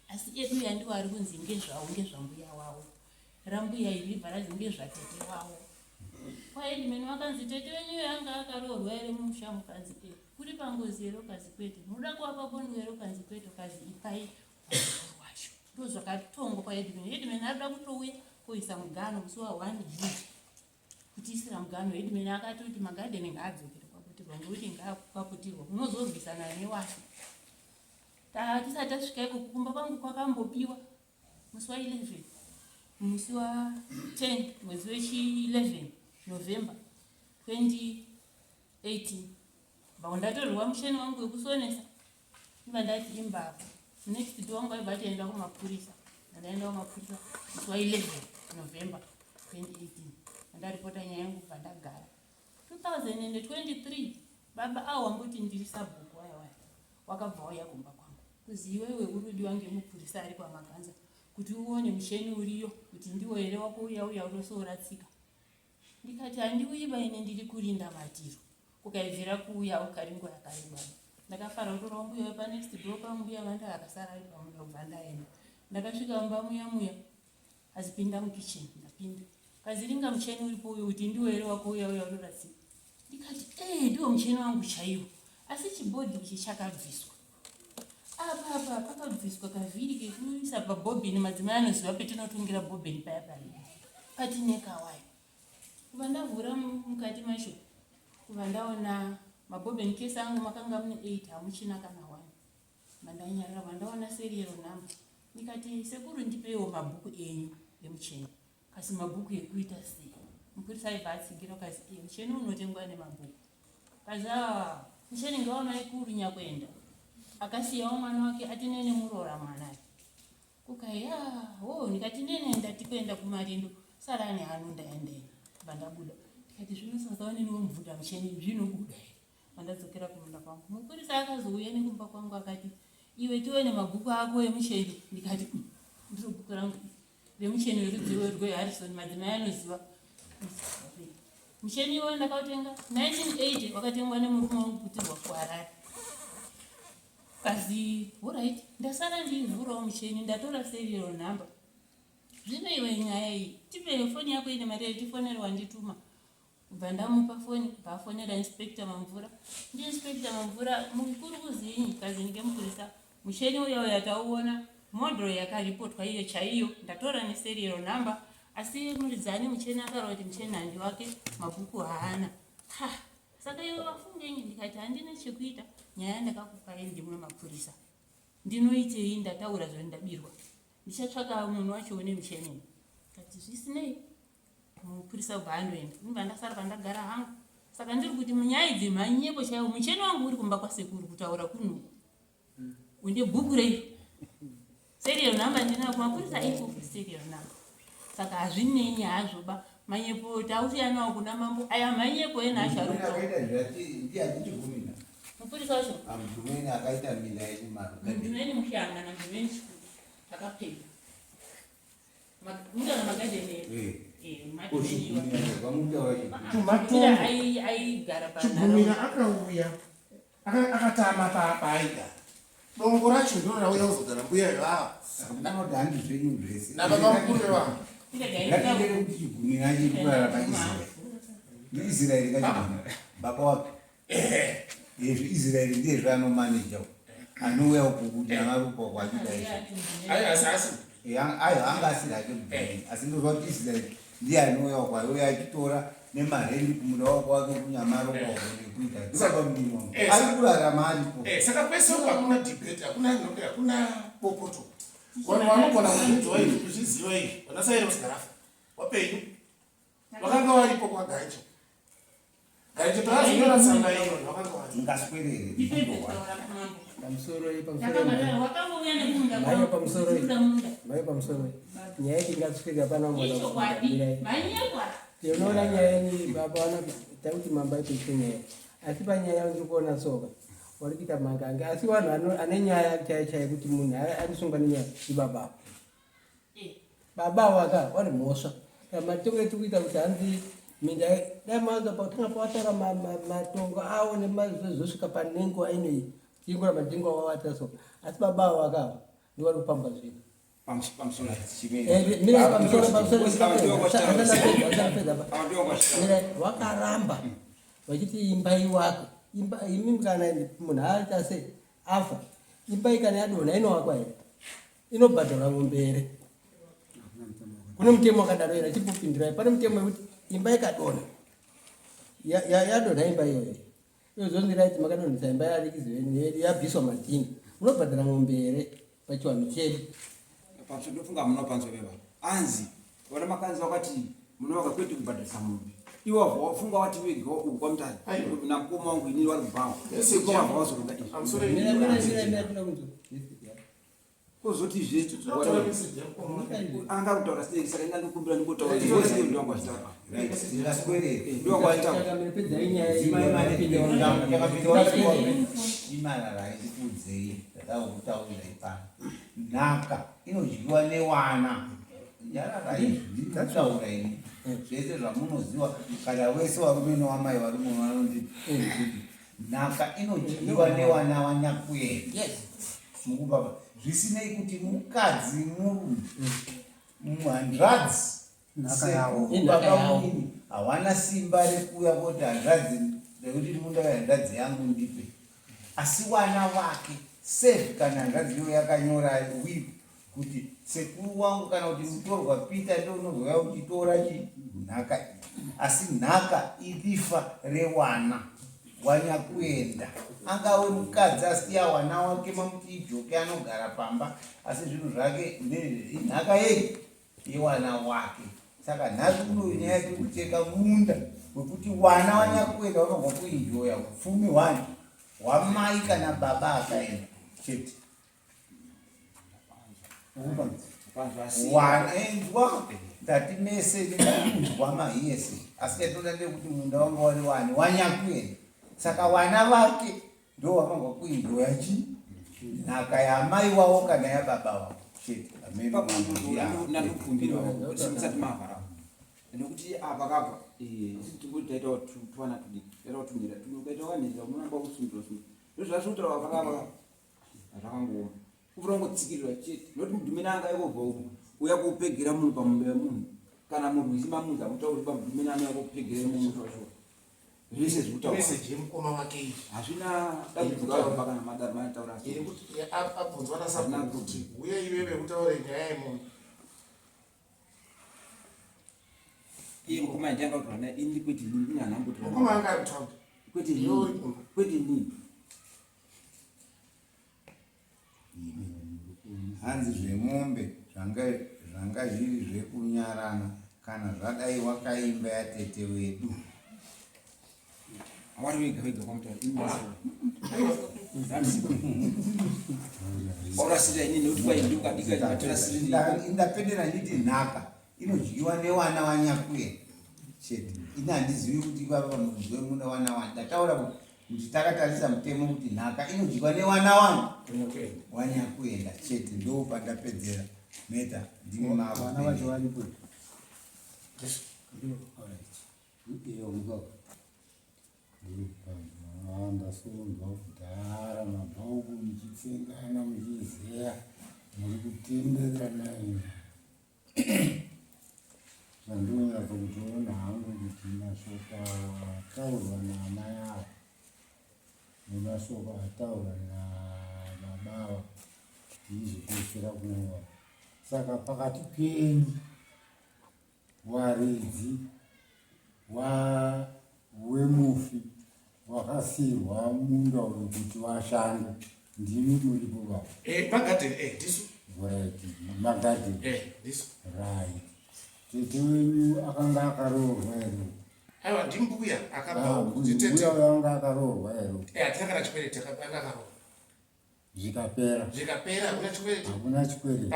Asi edu yandiwo ari kunzi ngezvawo ngezvambuya wawo. Rambuya iri bvarazi ngezvatete wawo. Kwahedhimeni wakanzi tete wenyu yanga akaroorwa ere mumusha mukanzi kuri pangozi ero kazi kwete. Munoda kuwapa bondu ero kazi kwete kazi ipai wacho. Ndozvakatongwa kwahedhimeni. Hedhimeni arida kutouya koisa mugano musi wa1 June. Kuti isira mugano Hedhimeni akati kuti magadheni ngaadzokere kwaputirwa ngekuti ngaapaputirwa unozorwisana newasi. Tisati tasvika iko kukumba kwangu kwakambopiwa musi wa11 musi wa10 mwezi wechi11 November 2018. Ndatorwa musheni wangu wekusonesa. Ndati imbava. Next day wangu aibva aenda kumapurisa. Ndaenda kumapurisa musi wa11 November 2018. Ndaripota nyaya yangu pandagara. 2023 baba awamboti ndiri sabhuku waya wakabva wauya kumba kwangu. Kuzi iwewe urudiwa ngemupurisa ari kwamaganza kuti uone musheni uriyo kuti ndiwo here wako uya unosoratsika. Ndikati handiuyi baine ndiri kurinda matiro. Kukaibvira kuuya ukaringo yakareba. Ndakafara kutora mbuya pa next door pambuya vanda akasara ari pamuda kubva ndaenda. Ndakasvika muya azipinda mukitchen ndapinda. Kaziringa mucheni uripo uyo kuti ndiwo here wako uya unoratsika. Ndikati ndiwo mucheni wangu chaiwo. Asi chibhodhi ichi chakabviswa. Apa pakabviswa kavhiri kekuisa pabhobhini madzimai anoziva petinotungira bhobhini paya pari. Patineka wayo. Kuva ndavhura mukati macho. Kuva ndaona mabhobheni kesi angu makanga mune 8 hamuchina kana 1. Mandanyarara vandaona serial number. Ndikati sekuru ndipewo mabhuku enyu emucheni. Kasi mabhuku ekuita sei? Mupurisa aibva atsigira kasi mucheni unotengwa nemabhuku. Kaza mucheni ngaona ikuru nyakwenda. Akasiyawo mwana wake atinene murora mwana. Kukaya ndikati nene ndatikwenda kumarindo sarani hanu ndaendeni. Bandabuda. Ndikati zvino sazaone niwo mvudha mucheni zvinobuda. Mandadzokera kumunda kwangu. Mupurisa akazouya nekumba kwangu akati iwe tione mabhuku ako emucheni. Ndikati ndiro bhuku rangu remucheni werudziwo rweHarrison madzimai anoziva. Mucheni iwo ndakautenga 1980 wakatengwa nemurume wangu kutirwa kuHarare. Kazi alright ndasara ndivhurawo mucheni ndatora serial number. Zvino iwe nyaya iyi tipe foni yako ine mari yatifonera wandituma. Kubva ndamupa foni bvafonera inspector Mamvura. Inspector Mamvura mukuru kuzinyi kazi ngemupurisa mucheni uyo yatauona model yakaripotwa iyo chaiyo ndatora ne serial number asi muridzani mucheni akarova kuti mucheni handi wake mabhuku haana. Saka iwe wafungenyi? Ndikati handina chekuita nyaya ndakakupai ndimwe mapurisa. Ndinoitei? Ndataura zvandabirwa. Ndichatsvaka munhu wacho une mucheni. Kati zvisinei mupurisa bhandoenda. Ndibva ndasara pandagara hangu. Saka ndiri kuti munyaya idzi manyepo chaiwo mucheni wangu uri kumba kwasekuru kutaura kunhu. unde bhuku rei serial number ndina kumapurisa iko serial number saka hazvinei hazvoba manyepo tausiyanawo kuna mambo aya manyepo ena asharuka mupurisa wacho mudhumeni akaita mina mudhumeni mushanga namudhumeni chikuru takapedza mungana magadheni aigara chigumira akauya akatama paaida dongo racho ndo rauya kuzogara mbuya ivava anoti handi zvenyu zvese nababa mukuru vevana ngatiendere kuti chigumira chikurara paisraeri israeri kachigumira baba wake israeri ndiye zvaanomaneja anouya uku kuti angarupa kwaachita asasi ayo anga asiri ake mudhumeni asi ndozva kuti israeri ndiye anouya kwaiuya achitora nemarendi kumuda wako wake kunyamaro kwaonekuita ndikaba mdima ari kurarama aripo saka kwese uko hakuna debate hakuna bopoto vanhu vanogona kuzvidziwa izvi kuzviziva izvi vanasaire kusigarafa wapenyu vakanga varipo kwagaicho gaicho toazonyora tsamba iyo vakanga varipo ngaswerere pamusoro nyaya tingatsvika pana tinoona nyaya ni baba wana takuti mamba itoite nyaya asi panyaya ndiri kuona tsoka wari kuita mangange asi vanhu ane nyaya chaichai kuti munhu anisungwa nenyaya ibaba baba waka wari mhosva matongo etikuita kuti hanzi minda daimaatanga pawatara matongo awo nemazozosvika panengo ainei tingora madingo wawata so asi baba waka ndiwari kupamba zvinhu wakaramba vachiti imbai wako imi kana munhu aita sei afa imbai kana yadonha inovakwa here inobhadharwa mumbere kune mutemo wakadaro here achipupindirai pane mutemo wekuti imba ikadonha yadonha imba iyoyo izonziraiti makadonhesa imba yarikiziveni yabviswa madhini munobhadhara mumbere pachiwanhu chedu panso ndofunga muna panso veva anzi vana makanzi vakati munovaka kwete kubhadharisa mombe iwo wafunga wati wega ukwamutani namukoma wangu inini vari kubhawa ikovava wazoronga kozoti zve anga kutaura sei saka inga ndikumbira ndingotaura wese ndo wangu achitaura ndo wangu imarara haisikudzei ndakakutaurira ipano nhaka inodyiwa newana nyarara izvi ndataura ini zvese zvamunoziva kana wese varume newamai vari muno vanoti nhaka inodyiwa newana wanyakuenda mukubaba zvisinei kuti mukadzi murume muhandradzi sebabamuini hawana simba rekuuya kuti handradzi rekuti munda handradzi yangu ndipe asi wana wake sevi kana handradzi iyo yakanyora wipu kuti sekuru wangu kana kuti mutorwa pita ndonozouya uchitora nhaka asi nhaka ilifa rewana wanyakuenda angave mukadzi asiya wana wake mamuti ijoke anogara pamba asi zvinhu zvake nhaka yei yewana wake saka nhasi unoyo nyaya yati kutenga munda wekuti wana wanyakuenda vanobva kuinjoya upfumi hwani hwamai kana baba akaenda chete wanaenzwa ndati mese nemunzwa mahiyese asi yatoda ndekuti munda wanga wari wani wanyakuenda saka wana vake ndo vamangwa kuinjoya chi nhaka yamai wavo kana yababa wavo chete nandokumbiraisati mavhara nekuti apa kapa timbotaitawo twana tudiki taitawotumira ukaita wanhira unoramba kusundura ndozvazvinotaura pakapa zvakangooma kufura kungotsikirira chete nokuti mudhumini anga ikobva uku uya kupegera munhu pamumba yemunhu kana munhu isimamunhu amutauri pamudhumini ano yakupegera munhu zvacho zvese zvemukoma wake izvi hazvina dambudziko kana madaro manataura iri kuti abvunzwa nasakuti uye iveve kutaura nyaya yemunhu iye mukoma ndanga kutaura naye ini kwete nini ina nhamboti mukoma anga akutaura kwete nini kwete nini hanzi zvemombe zvanga zviri zvekunyarana kana zvadai wakaimba yatete wedu awari wega wega kwamutaura orasira inini nekuti kwaindukadika chimatirasiri indapendera nditi nhaka inodyiwa newana wanyakwere chete. Ini handizivi kuti ivava murudzi wemuna wana wani. Ndataura kuti takatarisa mutemo kuti nhaka inodyiwa newana wanyakwenda chete. Ndo pandapedzera meta ndimi mavo. Vana vacho varipo. Ndasonzwa kudhara mabhuku muchitsengana muchizeya muri kutenderana ina zvandinonyatsa kutoona hangu kuti mashoko ataurwa naamai avo nemashoko ataurwa nababa ndizvipedzera kunova. Saka pakati penyu waredzi wemufi wakasirwa munda uri kuti washanda ndimi muripo baba. Magadheni ndisu. Right, magadheni. Ndisu. Right. Tete wenyu akanga akaroorwa ere? Aiwa ndimbuya akabva mbuya wanga akaroorwa ere? Atakana chikwereti akaroorwa. Zvikapera hakuna chikwereti. Hakuna chikwereti.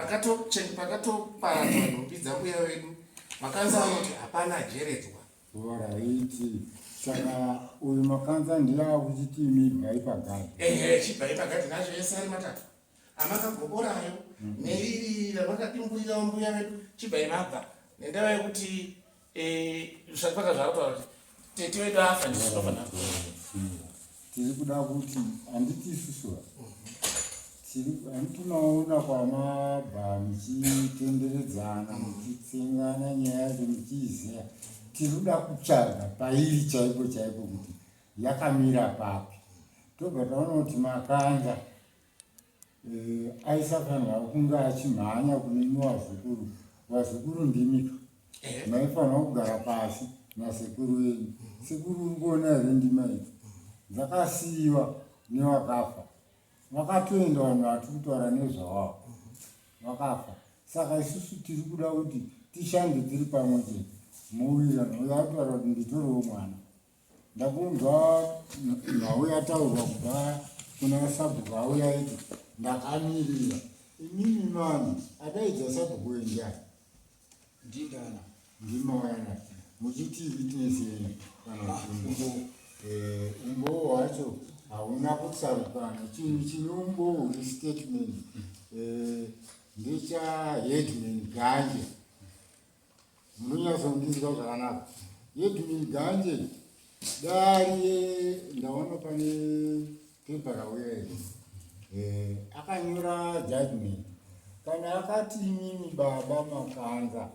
Pakatoparadzwa nhumbi dzambuya wedu. Makanza anoti hapana jeredzwa. Alright. Saka uyu makanza ndiye akuchiti imi bhai pagadhi. Chibhai pagadhi nacho yese ari matatu. Amakagoborayo neriri ramakadimburira mbuya wedu chibhai mabva. Nendaa yekuti zvapaka zvakataura kuti tete wedu afa ndisinofanira. Tiri kuda kuti handiti isusu handitunaona kwamabva muchitenderedzana muchitsengana nyaya yacho muchiiziya. Tiri kuda kutsvaga pairi chaipo chaipo kuti yakamira papi. Tobva taona kuti makanza aisafanira kunge achimhanya kunemi wazukuru. Wazukuru ndimika maifanira kugara pasi nasekuru wenyu. Sekuru uri kuona here ndima idzi dzakasiyiwa newakafa. Vakatoenda vanhu vatiri kutaura nezvawavo vakafa. Saka isusu tiri kuda kuti tishande tiri pamwe chete muwirirano. Uyo ataura kuti nditorewo mwana. Ndakunzwa nhau yataurwa kubva kuna sabhuku auya iti ndakamirira. Inini mani adaidza sabhuku wenjani ndindana ndimawayana muchiti witness yenyu kana kuti umbo hwacho hauna kutsarukana. Chinhu chine umbo restatement ndechaHeadman Ganje. Munonyatsondinzwa zvakanaka. Headman Ganje dari ndaona pane pepa rauya iri akanyora judgment kana akati imimi baba Makanza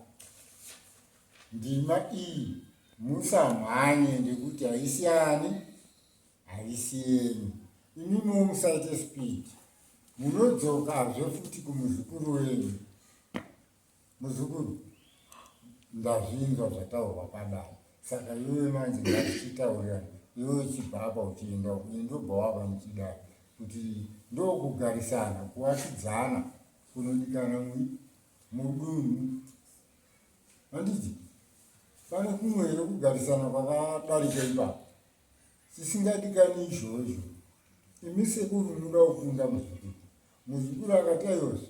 ndima iyi musamhanye ndekuti haisi ani haisi yenyu. Imimiwo musaite speed. Munodzokazve futi kumuzukuru wenyu. Muzukuru ndazvinzwa zvataurwa padare. Saka iwe manje ngatichitaurirana. Iwe chibhapa uchienda ndobva wava muchidaro kuti ndokugarisana kuwatidzana kunodikana mudunhu. Handiti pane kumwe kugarisana kwakadarika ipapo tisingadikani izvozvo. Imi sekuru muda kufunda muzukuru. Muzukuru akati aiwozvo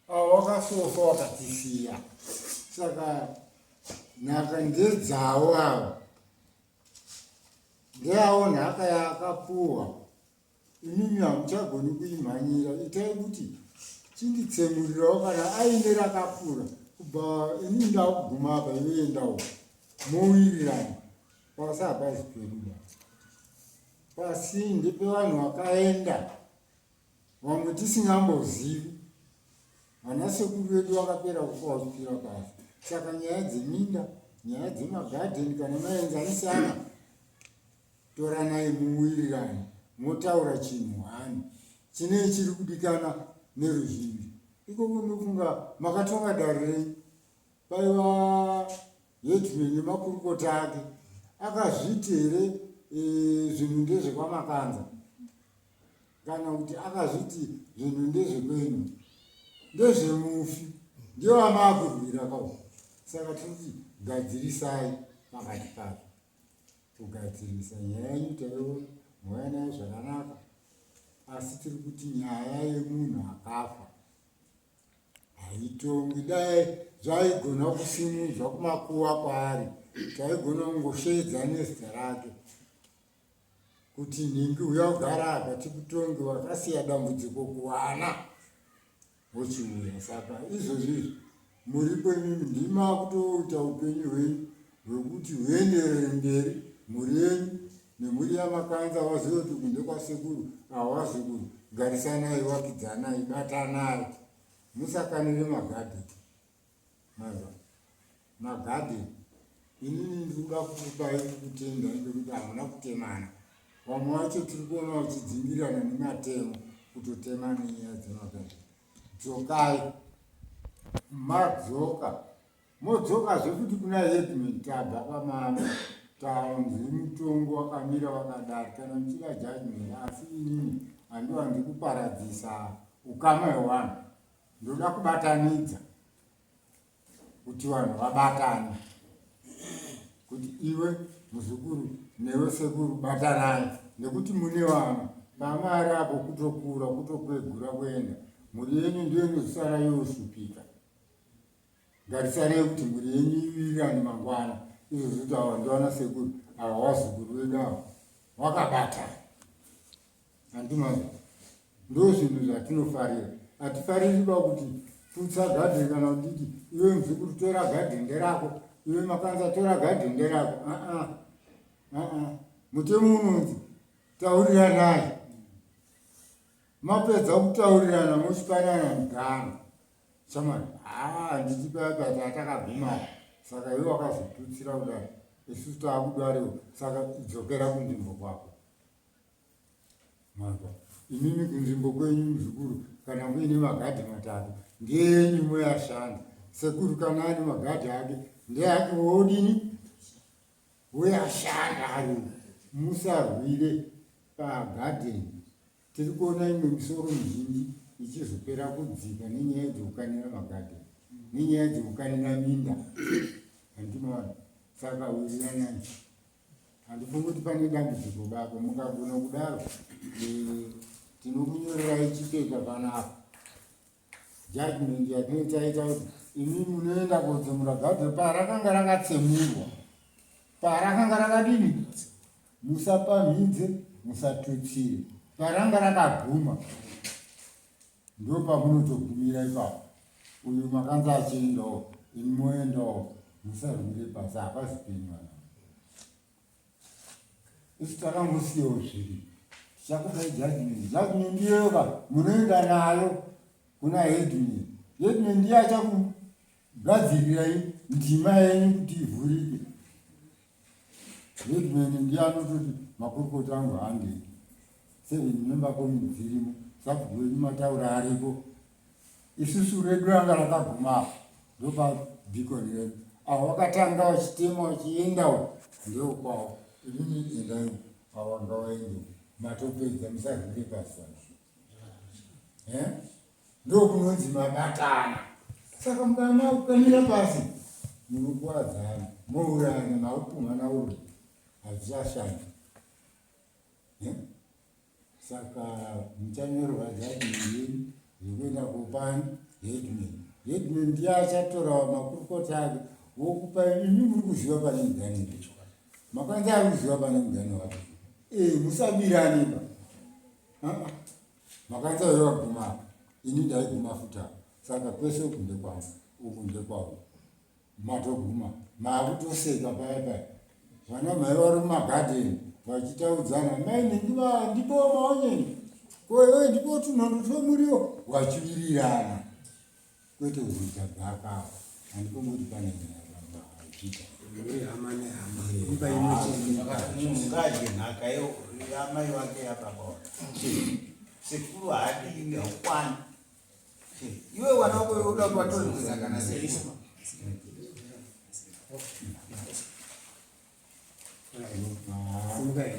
avo wakasofa wakatisiya. Saka nhaka ndedzawo ava ndeavo nhaka yaakapuwa. Imimi hamuchagoni kuimhanyira. Itai kuti chinditsemurirawo kana aine rakapura kubva ini ndakuguma apa iwe endawo muwirirana pasabhazi peruda pasinde pevanhu vakaenda vamwe tisingambozivi. Vana sekuru vedu vakapera kufa vachipira basa. Saka nyaya dzeminda, nyaya dzemagadheni kana maenzanisana, toranai muwirirane motaura chinhu hani chinei chiri kudikana neruzhinji. Iko kunofunga makatonga darirei paiva Headman nemakurukota ake akazviti here zvinhu ndezvekwaMakanza kana kuti akazviti zvinhu ndezvekwenyu ndezvemufi ndevamakurwira kwavo. Saka tinoti gadzirisai pakati pazvo. Kugadzirisa nyaya yenyu taiona mwainayo zvakanaka asi tiri kuti nyaya yemunhu akafa haitongwi. Dai zvaigona kusimudzwa kumakuwa kwaari, taigona kungosvedza nezita rake kuti nhingi uya kugara apa tikutonge, wakasiya dambudziko kuwana wochiuya. Saka izvozvi muri kwenyu ndima kutoita upenyu hwenyu hwekuti huenderere mberi, mhuri yenyu nemhuri yamakanza wazive kuti kunde kwasekuru hawazukuru, garisanai, wakidzanai, batanai, musakanire magadheni. Magadheni inini ndikuda kukupai kutenda ngekuti hamuna kutemana. Vamwe vacho tiri kuona vachidzingirana nematemo kutotema nenyaya dzemagadheni. Dzokai, madzoka, modzokazve kuti kuna Headman tabva kwamama taunzwi mutongo wakamira wakadari kana muchida judgment, asi inini handiwa ndikuparadzisa ukama hwevanhu, ndoda kubatanidza kuti vanhu vabatane, kuti iwe muzukuru newe sekuru batanai, nekuti mune vana mama ari apo kutokura kutokwegura kuenda, mhuri yenyu ndiyo inozosara yoshupika. Garisanai kuti mhuri yenyu iwirirane mangwana, izvo zvoti awa ndiwana sekuru awa wazukuru wedu ava wakabatana. Handimazi ndo zvinhu zvatinofarira. Hatifariri ba kuti putsa gadheni kana kudiki, iwe muzukuru tora gadheni rako, iwe makanza tora gadheni rako. Mutemo unonzi tauriranai. Mapedza kutaurirana mochipanana mugano. Shamani, handiti paya takaguma. Saka iwe wakazotutsira kudai, isusu taakudariwo, saka idzokera kunzvimbo kwako. Maka imimi kunzvimbo kwenyu muzukuru kana muine magadhi matatu ngenyu moyashanda. Sekuru kana ane magadhi ake ndeake wodini woyashanda ari, musarwire pagadheni. Tiri kuona imwe misoro mizhinji ichizopera kudzika nenyaya dzokukanira magadheni, nenyaya dzokukanira minda. Handinoona. Saka wiriranai. Handifungi kuti pane dambudziko bako, mukagona kudaro tinokunyorerai chipepa panapa. Judgment yatinotaita kuti imi munoenda kodzemura gadheni parakanga rakatsemurwa, parakanga rakadini, musapamhidze, musatutsire, paranga rakaguma ndo pamunotogumira ipapo. Uyu makanza achiendawo, imi moendawo, musarwire pasi, hapazi penyu vana. Isu takangosiyawo zviri, tichakupai judgment. Judgment iyoyoka munoenda nayo kuna Headman. Headman ndiye achakugadzirirai ndima yenyu kuti ivhurike. Headman ndiye anototi makurukota angu haandei 7 member committee dzirimo, sabhuku wenyu mataura aripo. Isusu redu ranga rakagumapo ndopabhikoni redu. Avo vakatanga vachitema vachiendawo ndeo kwavo, inini endai ava ngavaende matopedza, musarwire pasi. Ndo kunonzi mabatana. Saka mukama ukamira pasi munokuwadzana, mourana, maupumhana uri hazvichashanda. Saka muchanyorwa judgment yenyu yekuenda kupani Headman. Headman ndiye achatorawo makurukota ake wokupai. Imi muri kuziva pane mugane ndicho, makanza ari kuziva pane mugane wake. Musabiraniba. Makanza wewaguma, ini ndaiguma futa. Saka kwese ukunde kwangu, ukunde kwawo, matoguma maakutoseka paya paya. Vana mai vari mumagadheni vachitaudzana, mai ndipo maonyeni, wewe ndipo tunhondo twemuriwo, wachiwirirana. Kwete kuzoita gakava. Handipomuri pane nyaya achiita mungadye nhaka yamai vake yakabawa sekuru haadii haukwana. Iwe wana wako uda kuvatoredzera kana seisema Simkai.